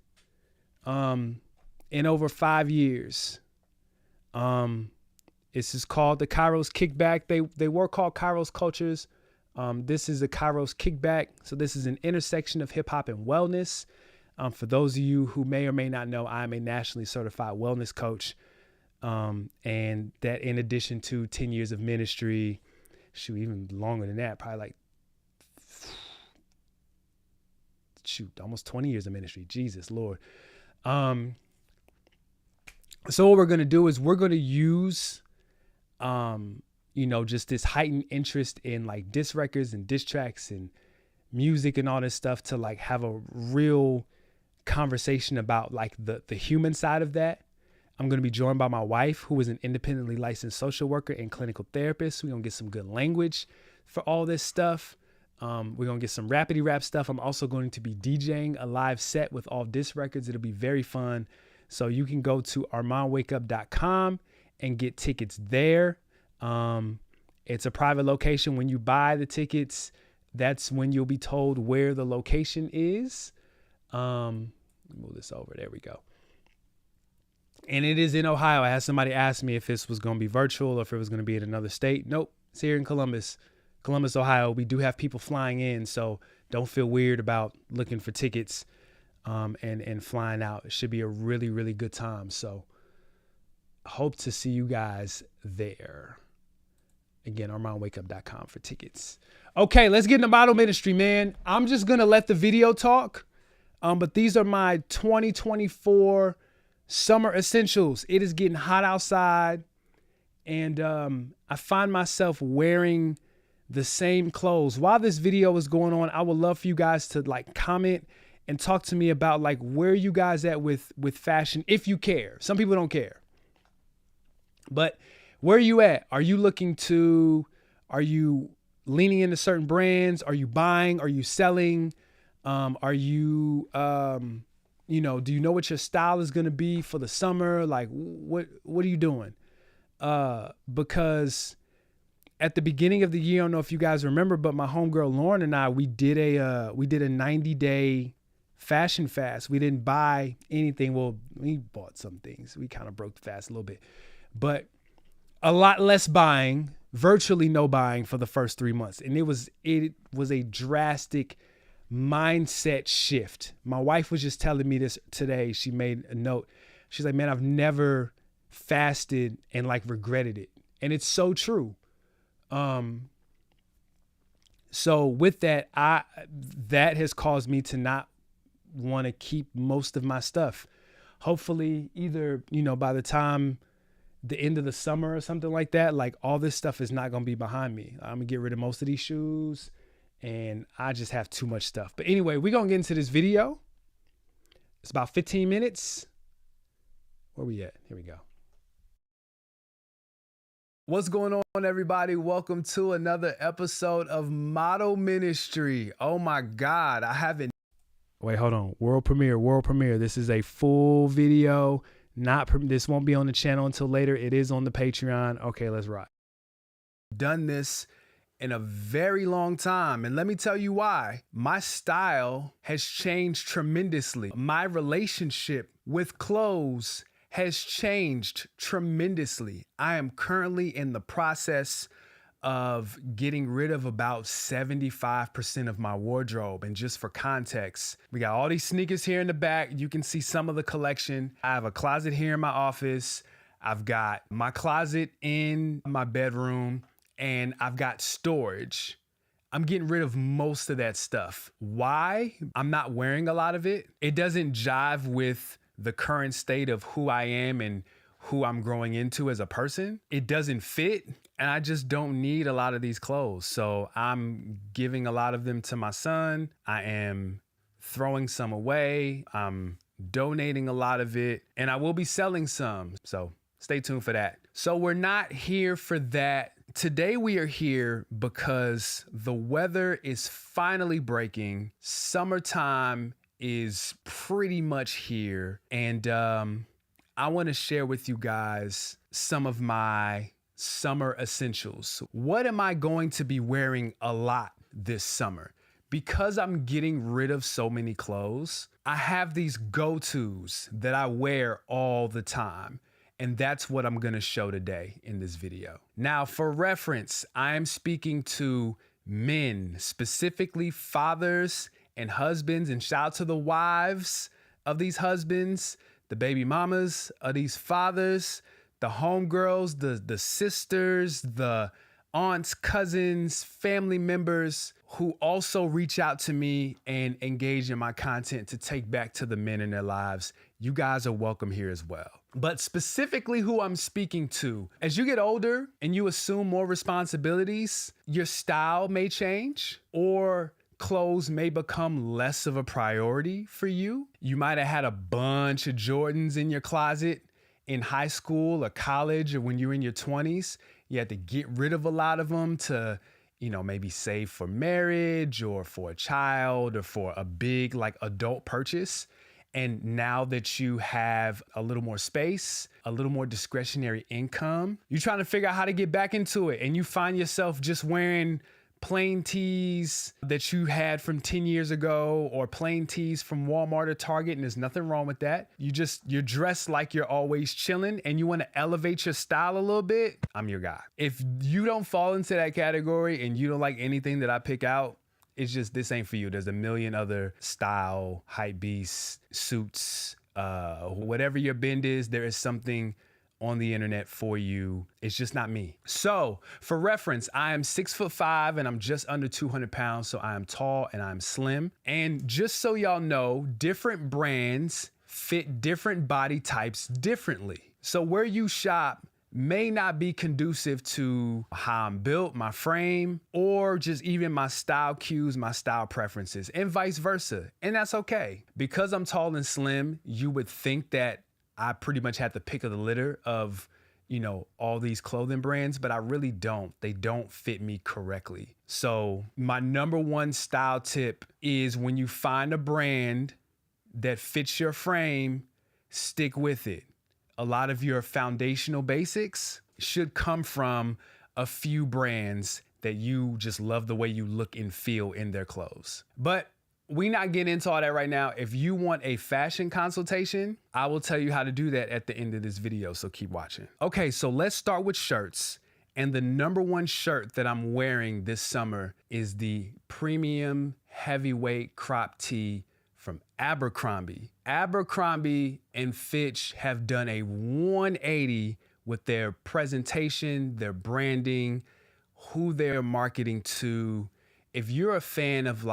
in over 5 years. This is called the Kairos Kickback. They were called Kairos Cultures. This is a Kairos Kickback. So this is an intersection of hip hop and wellness. For those of you who may or may not know, I'm a nationally certified wellness coach. And that in addition to 10 years of ministry, even longer than that, probably like, almost 20 years of ministry. Jesus, Lord. So what we're going to do is we're going to use, just this heightened interest in like diss records and diss tracks and music and all this stuff to like have a real conversation about like the human side of that. I'm going to be joined by my wife, who is an independently licensed social worker and clinical therapist. We're going to get some good language for all this stuff. We're going to get some rappity rap stuff. I'm also going to be DJing a live set with all diss records. It'll be very fun. So you can go to armandwakeup.com and get tickets there. It's a private location. When you buy the tickets, that's when you'll be told where the location is. Move this over. There we go. And it is in Ohio. I had somebody ask me if this was going to be virtual or if it was going to be in another state. Nope. It's here in Columbus, Ohio. We do have people flying in, so don't feel weird about looking for tickets and flying out. It should be a really, really good time. So hope to see you guys there. Again, ArmandWakeUp.com for tickets. Okay, let's get into model ministry, man. I'm just going to let the video talk, but these are my 2024 summer essentials. It is getting hot outside, and I find myself wearing the same clothes. While this video is going on, I would love for you guys to like comment and talk to me about like where you guys at with fashion, if you care. Some people don't care, but where are you at? Are you leaning into certain brands? Are you buying? Are you selling? Do you know what your style is going to be for the summer? Like what are you doing? Because at the beginning of the year, I don't know if you guys remember, but my homegirl Lauren and I, we did a 90-day fashion fast. We didn't buy anything. Well, we bought some things. We kind of broke the fast a little bit, but a lot less buying, virtually no buying for the first 3 months. And it was a drastic mindset shift. My wife was just telling me this today. She made a note. She's like, man, I've never fasted and like regretted it. And it's so true. So with that, that has caused me to not want to keep most of my stuff. Hopefully either, by the time the end of the summer or something like that, like all this stuff is not going to be behind me. I'm gonna get rid of most of these shoes and I just have too much stuff. But anyway, we're going to get into this video. It's about 15 minutes. Where we at? Here we go. What's going on, everybody? Welcome to another episode of Model Ministry. Oh my God, I haven't. Wait, hold on. World premiere. This is a full video. This won't be on the channel until later. It is on the Patreon. Okay, let's rock. Done this in a very long time. And let me tell you why. My style has changed tremendously. My relationship with clothes has changed tremendously. I am currently in the process of getting rid of about 75% of my wardrobe. And just for context, we got all these sneakers here in the back. You can see some of the collection. I have a closet here in my office. I've got my closet in my bedroom, and I've got storage. I'm getting rid of most of that stuff. Why? I'm not wearing a lot of it. It doesn't jive with the current state of who I am and who I'm growing into as a person. It doesn't fit, and I just don't need a lot of these clothes. So I'm giving a lot of them to my son. I am throwing some away. I'm donating a lot of it, and I will be selling some. So stay tuned for that. So we're not here for that. Today we are here because the weather is finally breaking. Summertime is pretty much here, and I want to share with you guys some of my summer essentials. What am I going to be wearing a lot this summer? Because I'm getting rid of so many clothes, I have these go-tos that I wear all the time. And that's what I'm going to show today in this video. Now, for reference, I am speaking to men, specifically fathers and husbands, and shout out to the wives of these husbands, the baby mamas of these fathers, the homegirls, the sisters, the aunts, cousins, family members who also reach out to me and engage in my content to take back to the men in their lives. You guys are welcome here as well. But specifically who I'm speaking to, as you get older and you assume more responsibilities, your style may change, or clothes may become less of a priority for you. You might have had a bunch of Jordans in your closet in high school or college, or when you're in your 20s. You had to get rid of a lot of them to, maybe save for marriage or for a child or for a big adult purchase. And now that you have a little more space, a little more discretionary income, you're trying to figure out how to get back into it. And you find yourself just wearing plain tees that you had from 10 years ago, or plain tees from Walmart or Target, and there's nothing wrong with that. You're dressed like you're always chilling and you want to elevate your style a little bit. I'm your guy. If you don't fall into that category and you don't like anything that I pick out, it's just, this ain't for you. There's a million other style, hype beasts, suits, whatever your bend is, there is something on the internet for you. It's just not me. So for reference, I am 6'5" and I'm just under 200 pounds. So I am tall and I'm slim. And just so y'all know, different brands fit different body types differently. So where you shop may not be conducive to how I'm built, my frame, or just even my style cues, my style preferences, and vice versa. And that's okay. Because I'm tall and slim, you would think that I pretty much had the pick of the litter of, all these clothing brands, but I really don't. They don't fit me correctly. So my number one style tip is, when you find a brand that fits your frame, stick with it. A lot of your foundational basics should come from a few brands that you just love the way you look and feel in their clothes. But we not getting into all that right now. If you want a fashion consultation, I will tell you how to do that at the end of this video, so keep watching. Okay, so let's start with shirts. And the number one shirt that I'm wearing this summer is the premium heavyweight crop tee from Abercrombie. Abercrombie and Fitch have done a 180 with their presentation, their branding, who they're marketing to. If you're a fan of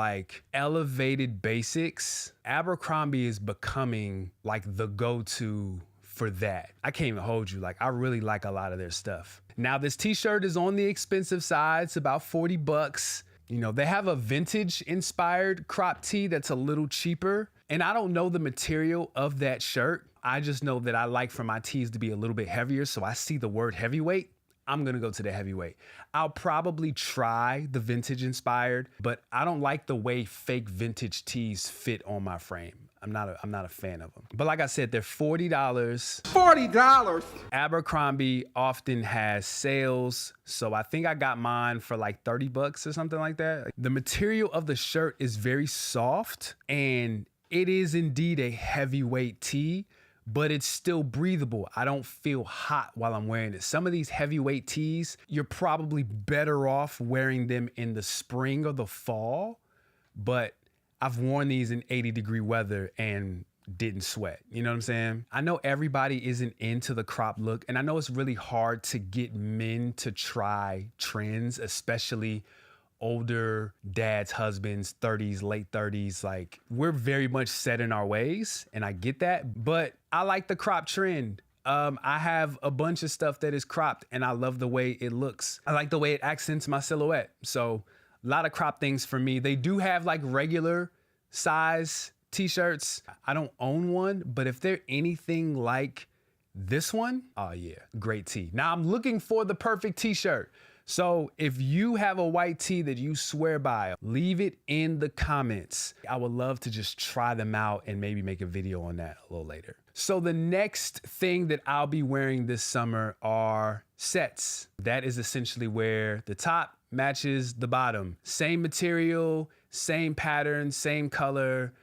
elevated basics, Abercrombie is becoming the go-to for that. I can't even hold you. I really like a lot of their stuff. Now, this t-shirt is on the expensive side. It's about $40. They have a vintage inspired crop tee that's a little cheaper. And I don't know the material of that shirt. I just know that I like for my tees to be a little bit heavier. So I see the word heavyweight, I'm going to go to the heavyweight. I'll probably try the vintage inspired, but I don't like the way fake vintage tees fit on my frame. I'm not a fan of them. But like I said, they're $40. $40. Abercrombie often has sales, so I think I got mine for like $30 or something like that. The material of the shirt is very soft, and it is indeed a heavyweight tee, but it's still breathable. I don't feel hot while I'm wearing it. Some of these heavyweight tees, you're probably better off wearing them in the spring or the fall, but I've worn these in 80-degree weather and didn't sweat. You know what I'm saying? I know everybody isn't into the crop look, and I know it's really hard to get men to try trends, especially older dads, husbands, 30s, late 30s. Like, we're very much set in our ways, and I get that, but I like the crop trend. I have a bunch of stuff that is cropped, and I love the way it looks. I like the way it accents my silhouette. So a lot of crop things for me. They do have like regular size t-shirts. I don't own one, but if they're anything like this one, oh yeah, great tee. Now I'm looking for the perfect t-shirt. So if you have a white tee that you swear by, leave it in the comments. I would love to just try them out and maybe make a video on that a little later. So the next thing that I'll be wearing this summer are sets. That is essentially where the top matches the bottom. Same material, same pattern, same color.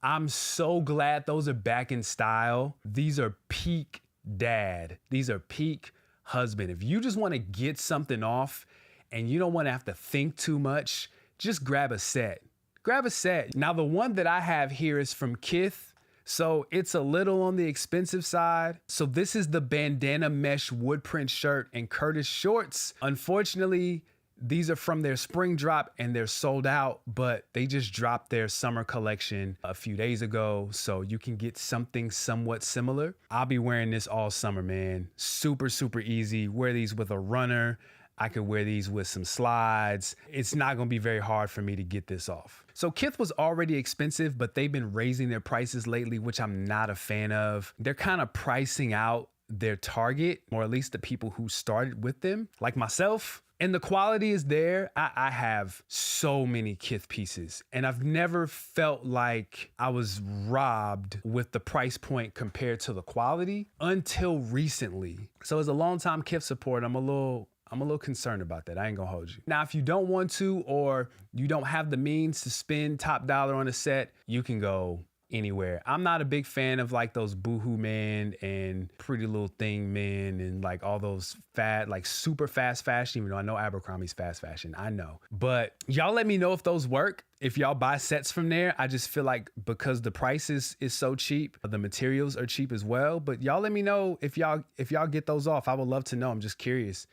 I'm so glad those are back in style. These are peak dad. These are peak husband. If you just want to get something off and you don't want to have to think too much, just grab a set. Grab a set. Now the one that I have here is from Kith, so it's a little on the expensive side. So this is the bandana mesh wood print shirt and Curtis shorts. Unfortunately, these are from their spring drop and they're sold out, but they just dropped their summer collection a few days ago, so you can get something somewhat similar. I'll be wearing this all summer, man. Super, super easy. Wear these with a runner. I could wear these with some slides. It's not gonna be very hard for me to get this off. So Kith was already expensive, but they've been raising their prices lately, which I'm not a fan of. They're kind of pricing out their target, or at least the people who started with them, like myself. And the quality is there. I have so many Kith pieces, and I've never felt like I was robbed with the price point compared to the quality until recently. So as a longtime Kith supporter, I'm a little concerned about that. I ain't gonna hold you. Now, if you don't want to, or you don't have the means to spend top dollar on a set, you can go anywhere. I'm not a big fan of like those Boohoo Men and Pretty Little Thing Men and like all those like super fast fashion, even though I know Abercrombie's fast fashion, I know. But y'all let me know if those work, if y'all buy sets from there. I just feel like because the price is so cheap, the materials are cheap as well. But y'all let me know if y'all get those off. I would love to know. I'm just curious.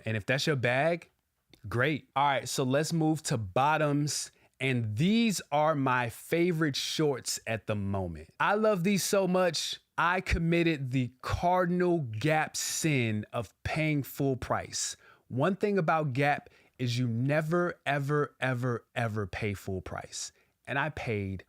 And if that's your bag, great. All right, so let's move to bottoms. And these are my favorite shorts at the moment. I love these so much, I committed the cardinal Gap sin of paying full price. One thing about Gap is you never, ever, ever, ever pay full price. And I paid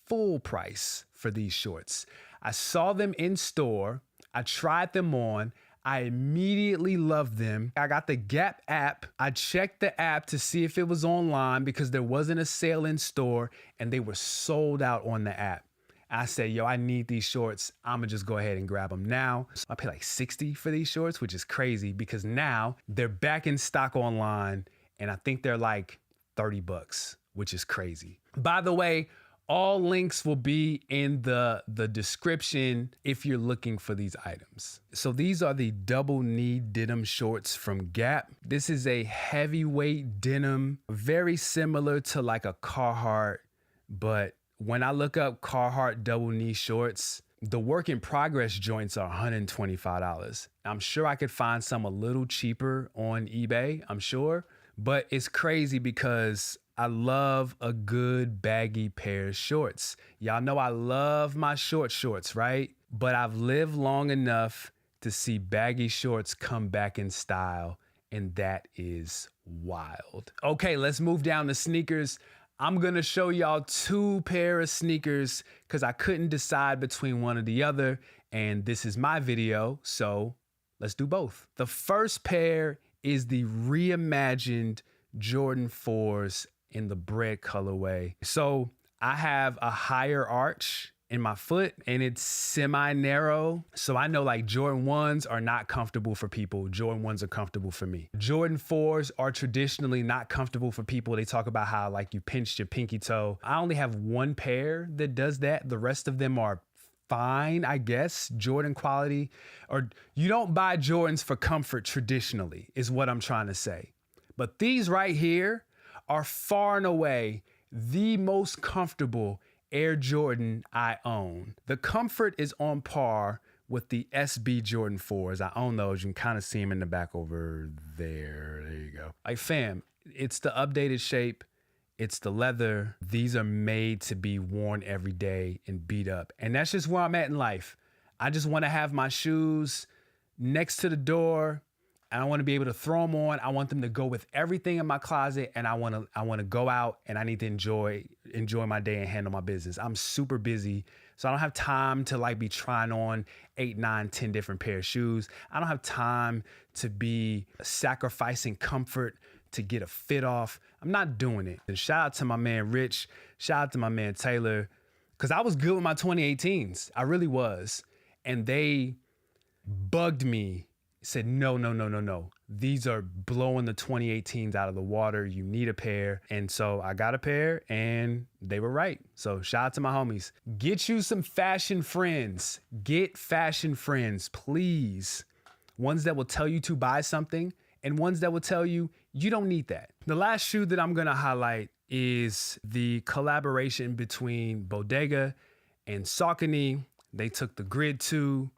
full price for these shorts. I saw them in store. I tried them on. I immediately loved them. I got the Gap app. I checked the app to see if it was online because there wasn't a sale in store and they were sold out on the app. I said, yo, I need these shorts. I'm gonna just go ahead and grab them now. So I paid like $60 for these shorts, which is crazy because now they're back in stock online and I think they're like $30, which is crazy. By the way, all links will be in the description if you're looking for these items. So these are the double knee denim shorts from Gap. This is a heavyweight denim, very similar to like a Carhartt, but when I look up Carhartt double knee shorts, the work in progress joints are $125. I'm sure I could find some a little cheaper on eBay, I'm sure, but it's crazy because I love a good baggy pair of shorts. Y'all know I love my short shorts, right? But I've lived long enough to see baggy shorts come back in style, and that is wild. Okay, let's move down to sneakers. I'm gonna show y'all two pair of sneakers because I couldn't decide between one or the other, and this is my video, so let's do both. The first pair is the reimagined Jordan 4s in the bread colorway. So I have a higher arch in my foot and it's semi-narrow. So I know like Jordan 1s are not comfortable for people. Jordan 1s are comfortable for me. Jordan 4s are traditionally not comfortable for people. They talk about how like you pinched your pinky toe. I only have one pair that does that. The rest of them are fine, I guess. Jordan quality, or you don't buy Jordans for comfort traditionally is what I'm trying to say. But these right here are far and away the most comfortable Air Jordan I own. The comfort is on par with the SB Jordan 4s. I own those. You can kind of see them in the back over there. There you go. Like fam, it's the updated shape. It's the leather. These are made to be worn every day and beat up. And that's just where I'm at in life. I just want to have my shoes next to the door. I want to be able to throw them on. I want them to go with everything in my closet, and I want to go out and I need to enjoy my day and handle my business. I'm super busy, so I don't have time to like be trying on 8, 9, 10 different pair of shoes. I don't have time to be sacrificing comfort to get a fit off. I'm not doing it. And shout out to my man Rich. Shout out to my man Taylor, because I was good with my 2018s. I really was, and they bugged me. Said, no. These are blowing the 2018s out of the water. You need a pair. And so I got a pair and they were right. So shout out to my homies. Get you some fashion friends. Get fashion friends, please. Ones that will tell you to buy something and ones that will tell you you don't need that. The last shoe that I'm going to highlight is the collaboration between Bodega and Saucony. They took the Grid 2.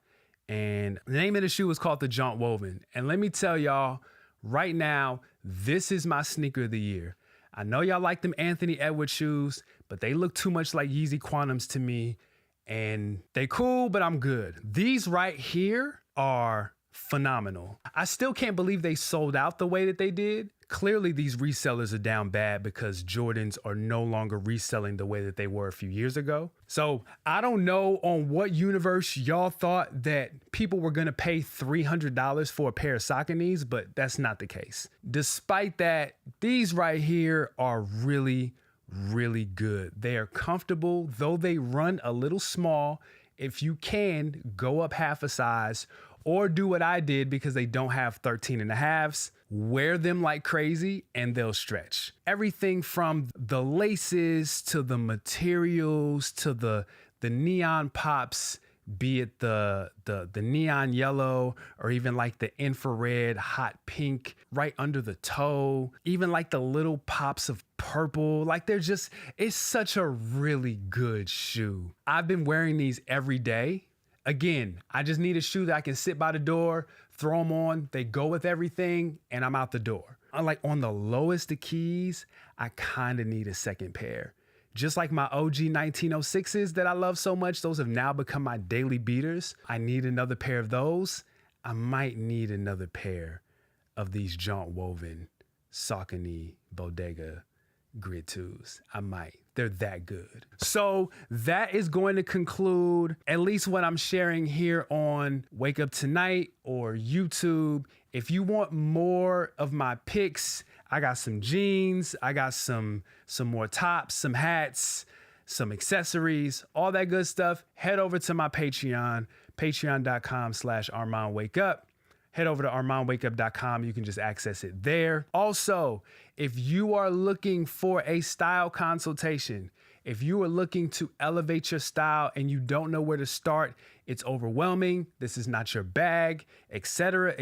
And the name of the shoe is called the Jaunt Woven. And let me tell y'all, right now, this is my sneaker of the year. I know y'all like them Anthony Edwards shoes, but they look too much like Yeezy Quantums to me. And they cool, but I'm good. These right here are phenomenal. I still can't believe they sold out the way that they did. Clearly, these resellers are down bad because Jordans are no longer reselling the way that they were a few years ago. So I don't know on what universe y'all thought that people were going to pay $300 for a pair of Sauconys, but that's not the case. Despite that, these right here are really, really good. They are comfortable, though they run a little small. If you can, go up half a size or do what I did because they don't have 13.5s. Wear them like crazy and they'll stretch. Everything from the laces to the materials to the neon pops, be it the neon yellow or even like the infrared hot pink right under the toe, even like the little pops of purple. Like it's such a really good shoe. I've been wearing these every day. Again, I just need a shoe that I can sit by the door, throw them on, they go with everything, and I'm out the door. Like on the lowest of keys, I kind of need a second pair. Just like my OG 1906s that I love so much, those have now become my daily beaters. I need another pair of those. I might need another pair of these Jaunt Woven Saucony Bodega Grid 2s. I might. They're that good. So that is going to conclude at least what I'm sharing here on Wake Up Tonight or YouTube. If you want more of my picks, I got some jeans, I got some more tops, some hats, some accessories, all that good stuff. Head over to my Patreon, patreon.com/ArmandWakeUp. Head over to ArmandWakeUp.com. You can just access it there. Also, if you are looking for a style consultation, if you are looking to elevate your style and you don't know where to start, it's overwhelming, this is not your bag, etc.,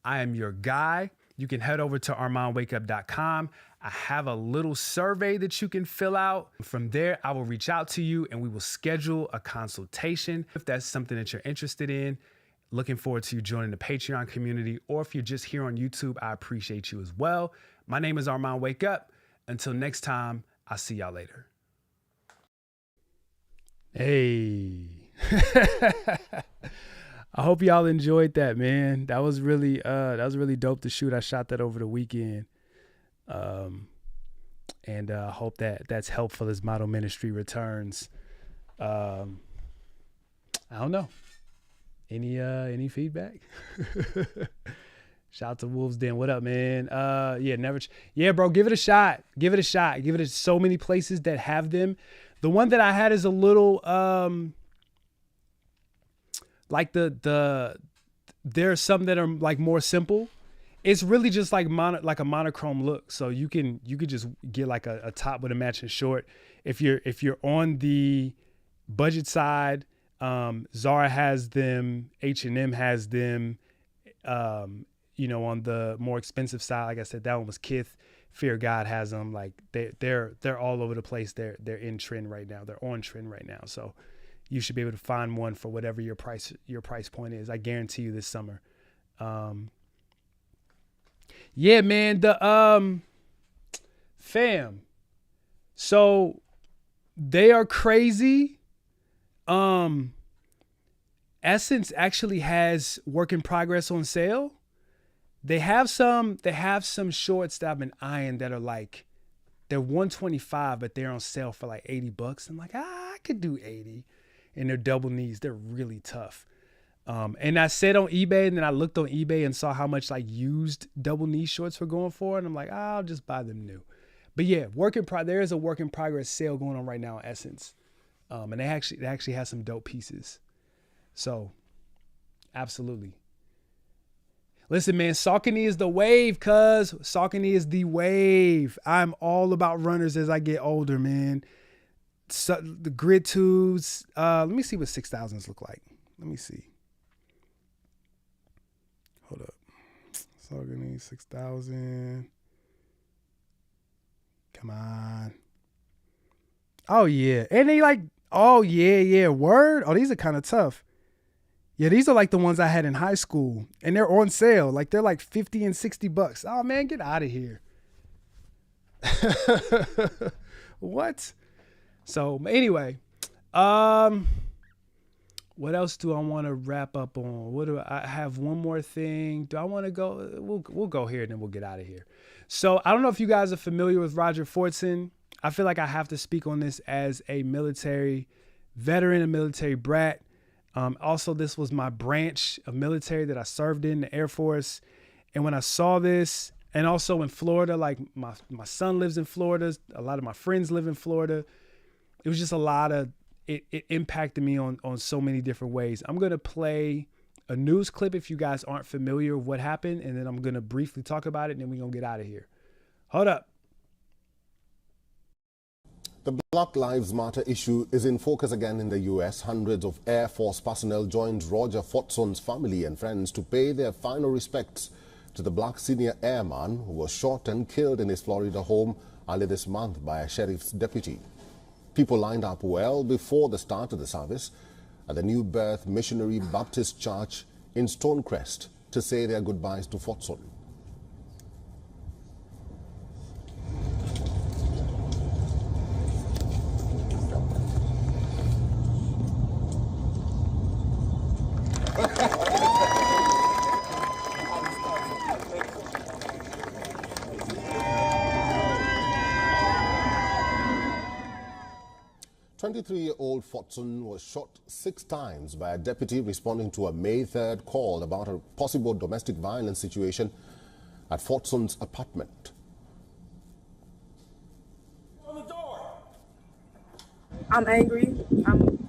I am your guy. You can head over to ArmandWakeUp.com. I have a little survey that you can fill out. From there, I will reach out to you and we will schedule a consultation if that's something that you're interested in. Looking forward to you joining the Patreon community, or if you're just here on YouTube, I appreciate you as well. My name is Armand Wake Up. Until next time, I'll see y'all later. Hey. I hope y'all enjoyed that, man. That was really dope to shoot. I shot that over the weekend. And I hope that's helpful as Model Ministry returns. I don't know. Any feedback? Shout out to Wolves Den. What up, man? Yeah, bro, give it a shot. Give it so many places that have them. The one that I had is a little like there's some that are like more simple. It's really just like a monochrome look. So you could just get like a top with a matching short. If you're on the budget side, Zara has them, H&M has them. On the more expensive side, like I said, that one was Kith. Fear God has them. Like they're all over the place. They're in trend right now. They're on trend right now. So you should be able to find one for whatever your price point is. I guarantee you this summer. Yeah, man, the fam. So they are crazy. Essence actually has work in progress on sale. They have some shorts that I've been eyeing that are like, they're $125, but they're on sale for like $80. I'm like, I could do 80. And they're double knees. They're really tough. And I said on eBay, and then I looked on eBay and saw how much like used double knee shorts were going for. And I'm like, I'll just buy them new. But yeah, there is a work in progress sale going on right now in Essence. And they actually have some dope pieces. So absolutely. Listen, man, Saucony is the wave, cuz. Saucony is the wave. I'm all about runners as I get older, man. So, the grid twos. Let me see what 6000s look like. Let me see. Hold up. Saucony 6000. Come on. Oh, yeah. And they like, oh, yeah. Word. Oh, these are kind of tough. Yeah, these are like the ones I had in high school, and they're on sale. Like they're like $50 and $60. Oh man, get out of here. What? So anyway, what else do I want to wrap up on? I have one more thing. Do I want to go? We'll go here and then we'll get out of here. So I don't know if you guys are familiar with Roger Fortson. I feel like I have to speak on this as a military veteran, a military brat. Also, this was my branch of military that I served in, the Air Force. And when I saw this, and also in Florida, like my son lives in Florida, a lot of my friends live in Florida. It was just it impacted me on so many different ways. I'm going to play a news clip if you guys aren't familiar with what happened, and then I'm going to briefly talk about it, and then we're going to get out of here. Hold up. The Black Lives Matter issue is in focus again in the U.S. Hundreds of Air Force personnel joined Roger Fortson's family and friends to pay their final respects to the black senior airman who was shot and killed in his Florida home early this month by a sheriff's deputy. People lined up well before the start of the service at the New Birth Missionary Baptist Church in Stonecrest to say their goodbyes to Fortson. Twenty-three-year-old Fortson was shot 6 times by a deputy responding to a May 3rd call about a possible domestic violence situation at Fortson's apartment. On the door. I'm angry.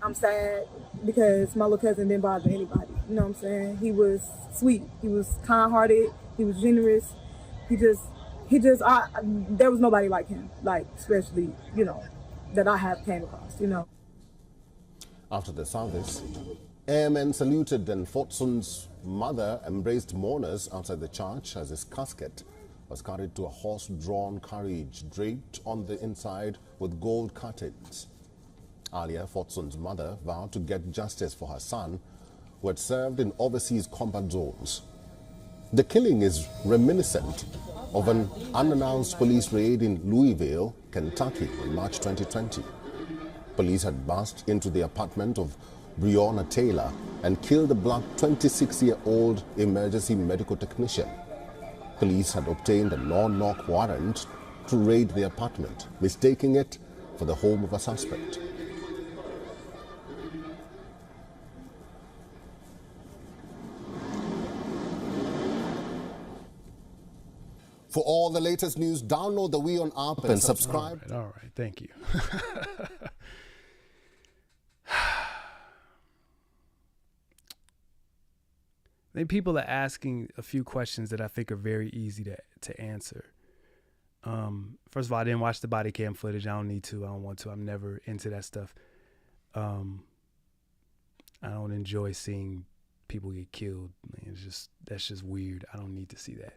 I'm sad because my little cousin didn't bother anybody. You know what I'm saying? He was sweet. He was kind-hearted. He was generous. There was nobody like him, like especially, that I have came across, After the service, airmen saluted and Fortson's mother embraced mourners outside the church as his casket was carried to a horse-drawn carriage draped on the inside with gold curtains. Earlier, Fortson's mother vowed to get justice for her son, who had served in overseas combat zones. The killing is reminiscent of an unannounced police raid in Louisville, Kentucky in March 2020. Police had burst into the apartment of Breonna Taylor and killed the black 26-year-old emergency medical technician. Police had obtained a no-knock warrant to raid the apartment, mistaking it for the home of a suspect. For all the latest news, download the WeOn app and subscribe. All right. Thank you. I think people are asking a few questions that I think are very easy to answer. First of all, I didn't watch the body cam footage. I don't need to. I don't want to. I'm never into that stuff. I don't enjoy seeing people get killed. That's just weird. I don't need to see that.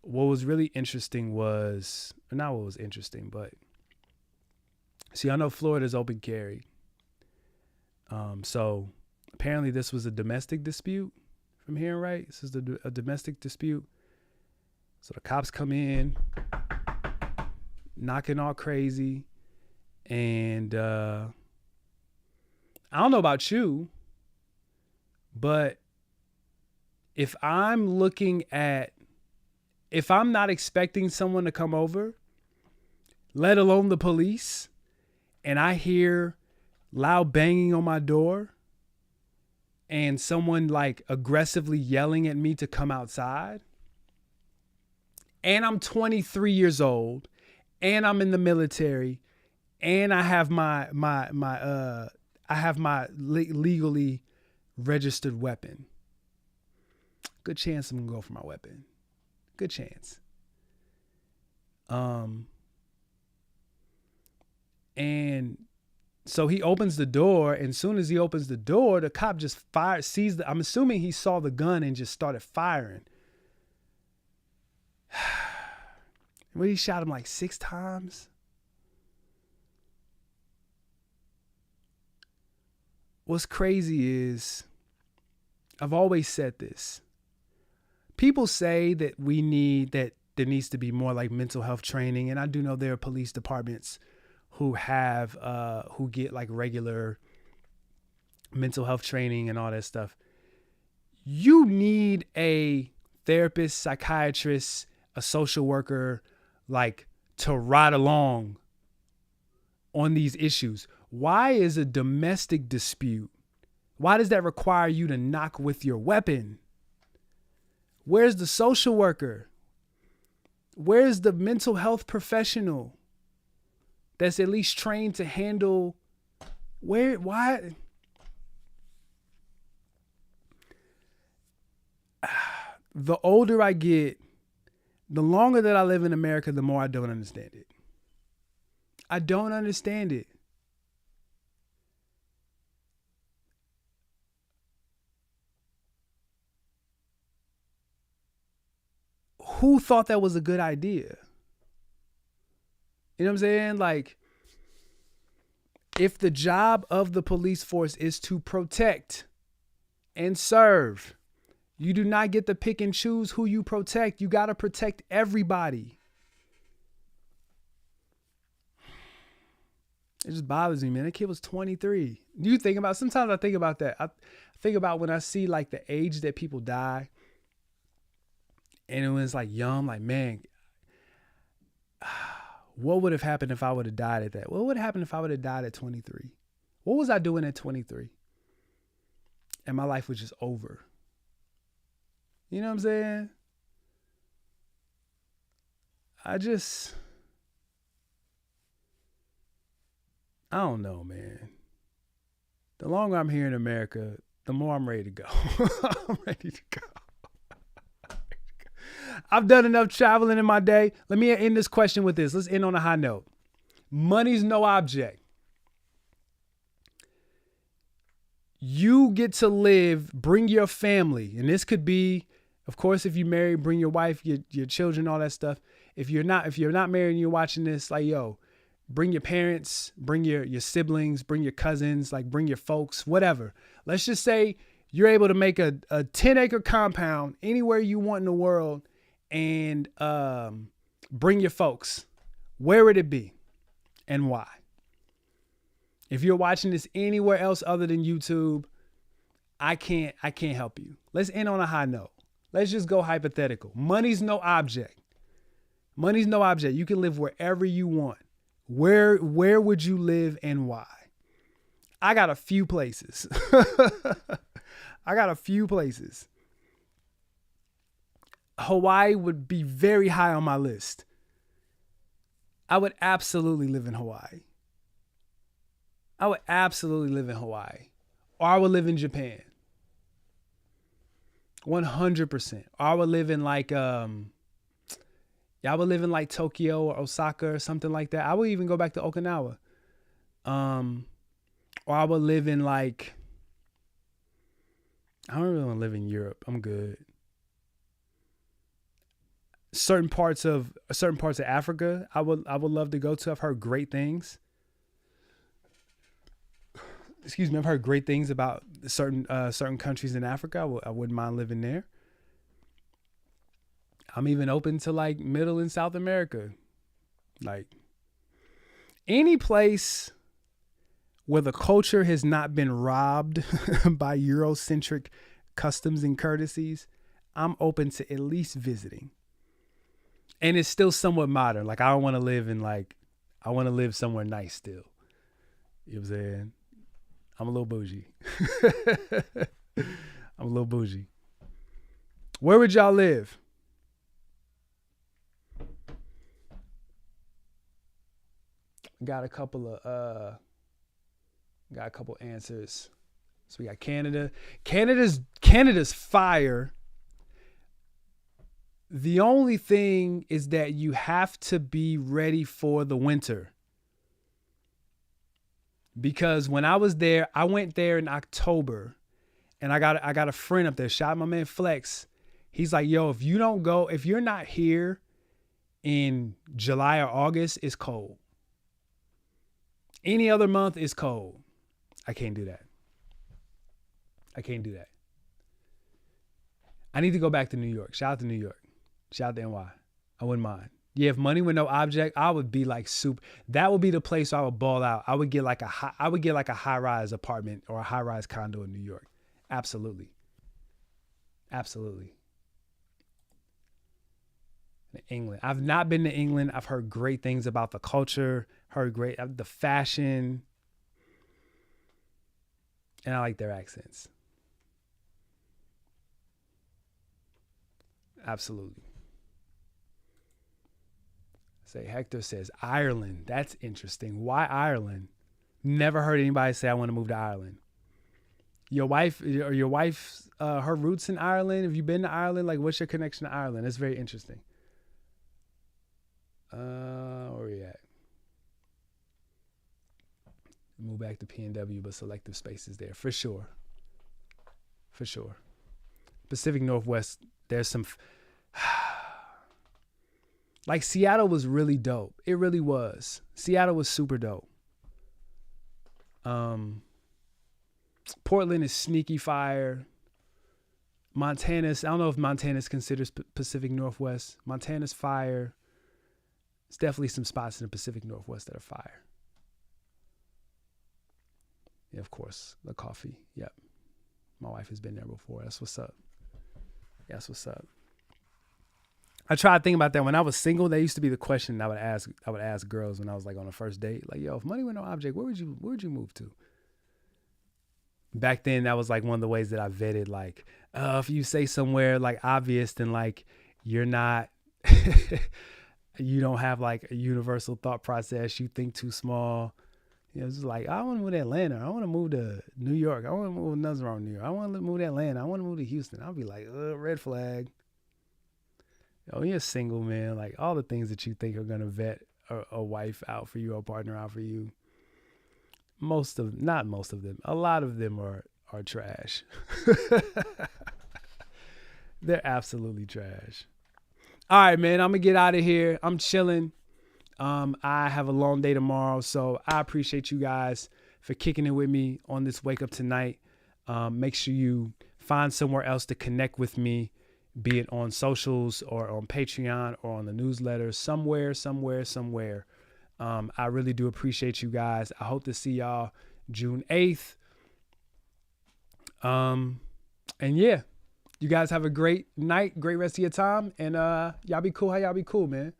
What was really interesting was, or not what was interesting, but see, I know Florida's open carry. So apparently this was a domestic dispute, if I'm hearing right. This is a domestic dispute. So the cops come in, knocking all crazy. And I don't know about you, but if I'm not expecting someone to come over, let alone the police, and I hear loud banging on my door and someone like aggressively yelling at me to come outside, and I'm 23 years old and I'm in the military and I have my legally registered weapon, good chance I'm gonna go for my weapon. Good chance. And so he opens the door, and as soon as he opens the door, the cop just I'm assuming he saw the gun and just started firing. Well, he shot him like 6 times. What's crazy is, I've always said this. People say that there needs to be more like mental health training. And I do know there are police departments who get like regular mental health training and all that stuff. You need a therapist, psychiatrist, a social worker, like, to ride along on these issues. Why is a domestic dispute? Why does that require you to knock with your weapon? Where's the social worker? Where's the mental health professional that's at least trained to handle why? The older I get, the longer that I live in America, the more I don't understand it. I don't understand it. Who thought that was a good idea? You know what I'm saying? Like, if the job of the police force is to protect and serve, you do not get to pick and choose who you protect. You got to protect everybody. It just bothers me, man. That kid was 23. Sometimes I think about that. I think about when I see like the age that people die. And it was like young, like, man, what would have happened if I would have died at that? What would have happened if I would have died at 23? What was I doing at 23? And my life was just over. You know what I'm saying? I don't know, man. The longer I'm here in America, the more I'm ready to go. I'm ready to go. I've done enough traveling in my day. Let me end this question with this. Let's end on a high note. Money's no object. You get to live, bring your family. And this could be, of course, if you marry, bring your wife, your children, all that stuff. If you're not married and you're watching this, like, yo, bring your parents, bring your siblings, bring your cousins, like, bring your folks, whatever. Let's just say you're able to make a 10-acre compound anywhere you want in the world and bring your folks. Where would it be and why? If you're watching this anywhere else other than YouTube, I can't help you. Let's end on a high note. Let's just go hypothetical. Money's no object. Money's no object. You can live wherever you want. Where would you live and why? I got a few places. Hawaii would be very high on my list. I would absolutely live in Hawaii. Or I would live in Japan. 100%. Or I would live in like Tokyo or Osaka or something like that. I would even go back to Okinawa. Or I would live in like, I don't really want to live in Europe. I'm good. Certain parts of Africa, I would love to go to. I've heard great things. Excuse me, I've heard great things about certain countries in Africa. I wouldn't mind living there. I'm even open to like Middle and South America. Like any place where the culture has not been robbed by Eurocentric customs and courtesies, I'm open to at least visiting. And it's still somewhat modern. Like I don't want to live in like, I want to live somewhere nice still. You know what I'm saying? I'm a little bougie. Where would y'all live? Got a couple answers. So we got Canada. Canada's fire. The only thing is that you have to be ready for the winter. Because when I was there, I went there in October, and I got a friend up there. Shout out my man Flex. He's like, yo, if you're not here in July or August, it's cold. Any other month is cold. I can't do that. I need to go back to New York. Shout out to New York. Shout out to NY. I wouldn't mind. Yeah, if money were no object, I would be like super. That would be the place I would ball out. I would get like a high-rise apartment or a high-rise condo in New York. Absolutely. England. I've not been to England. I've heard great things about the culture, the fashion, and I like their accents. Absolutely. Hector says Ireland. That's interesting. Why Ireland? Never heard anybody say I want to move to Ireland. Your wife, her roots in Ireland. Have you been to Ireland? Like, what's your connection to Ireland? That's very interesting. Where are we at? Move back to PNW, but selective spaces there for sure. Pacific Northwest. There's some. Like Seattle was really dope. It really was. Seattle was super dope. Portland is sneaky fire. Montana's, I don't know if Montana's considers Pacific Northwest. Montana's fire. There's definitely some spots in the Pacific Northwest that are fire. Yeah, of course, the coffee. Yep. My wife has been there before. That's what's up. I tried thinking about that when I was single. That used to be the question I would ask girls when I was like on a first date. Like, yo, if money were no object, where would you move to? Back then, that was like one of the ways that I vetted. Like, if you say somewhere like obvious, then like you're not, you don't have like a universal thought process. You think too small. You know, it's just like I want to move to Atlanta. I want to move to New York. I want to move nothing wrong with New York. I want to move to Atlanta. I want to move to Houston. I'll be like, red flag. Oh, you're single, man. Like all the things that you think are gonna vet a wife out for you or a partner out for you. Not most of them. A lot of them are trash. They're absolutely trash. All right, man. I'm gonna get out of here. I'm chilling. I have a long day tomorrow, so I appreciate you guys for kicking it with me on this Wake Up Tonight. Make sure you find somewhere else to connect with me. Be it on socials or on Patreon or on the newsletter, somewhere. I really do appreciate you guys. I hope to see y'all June 8th. And yeah, you guys have a great night, great rest of your time. And y'all be cool how y'all be cool, man.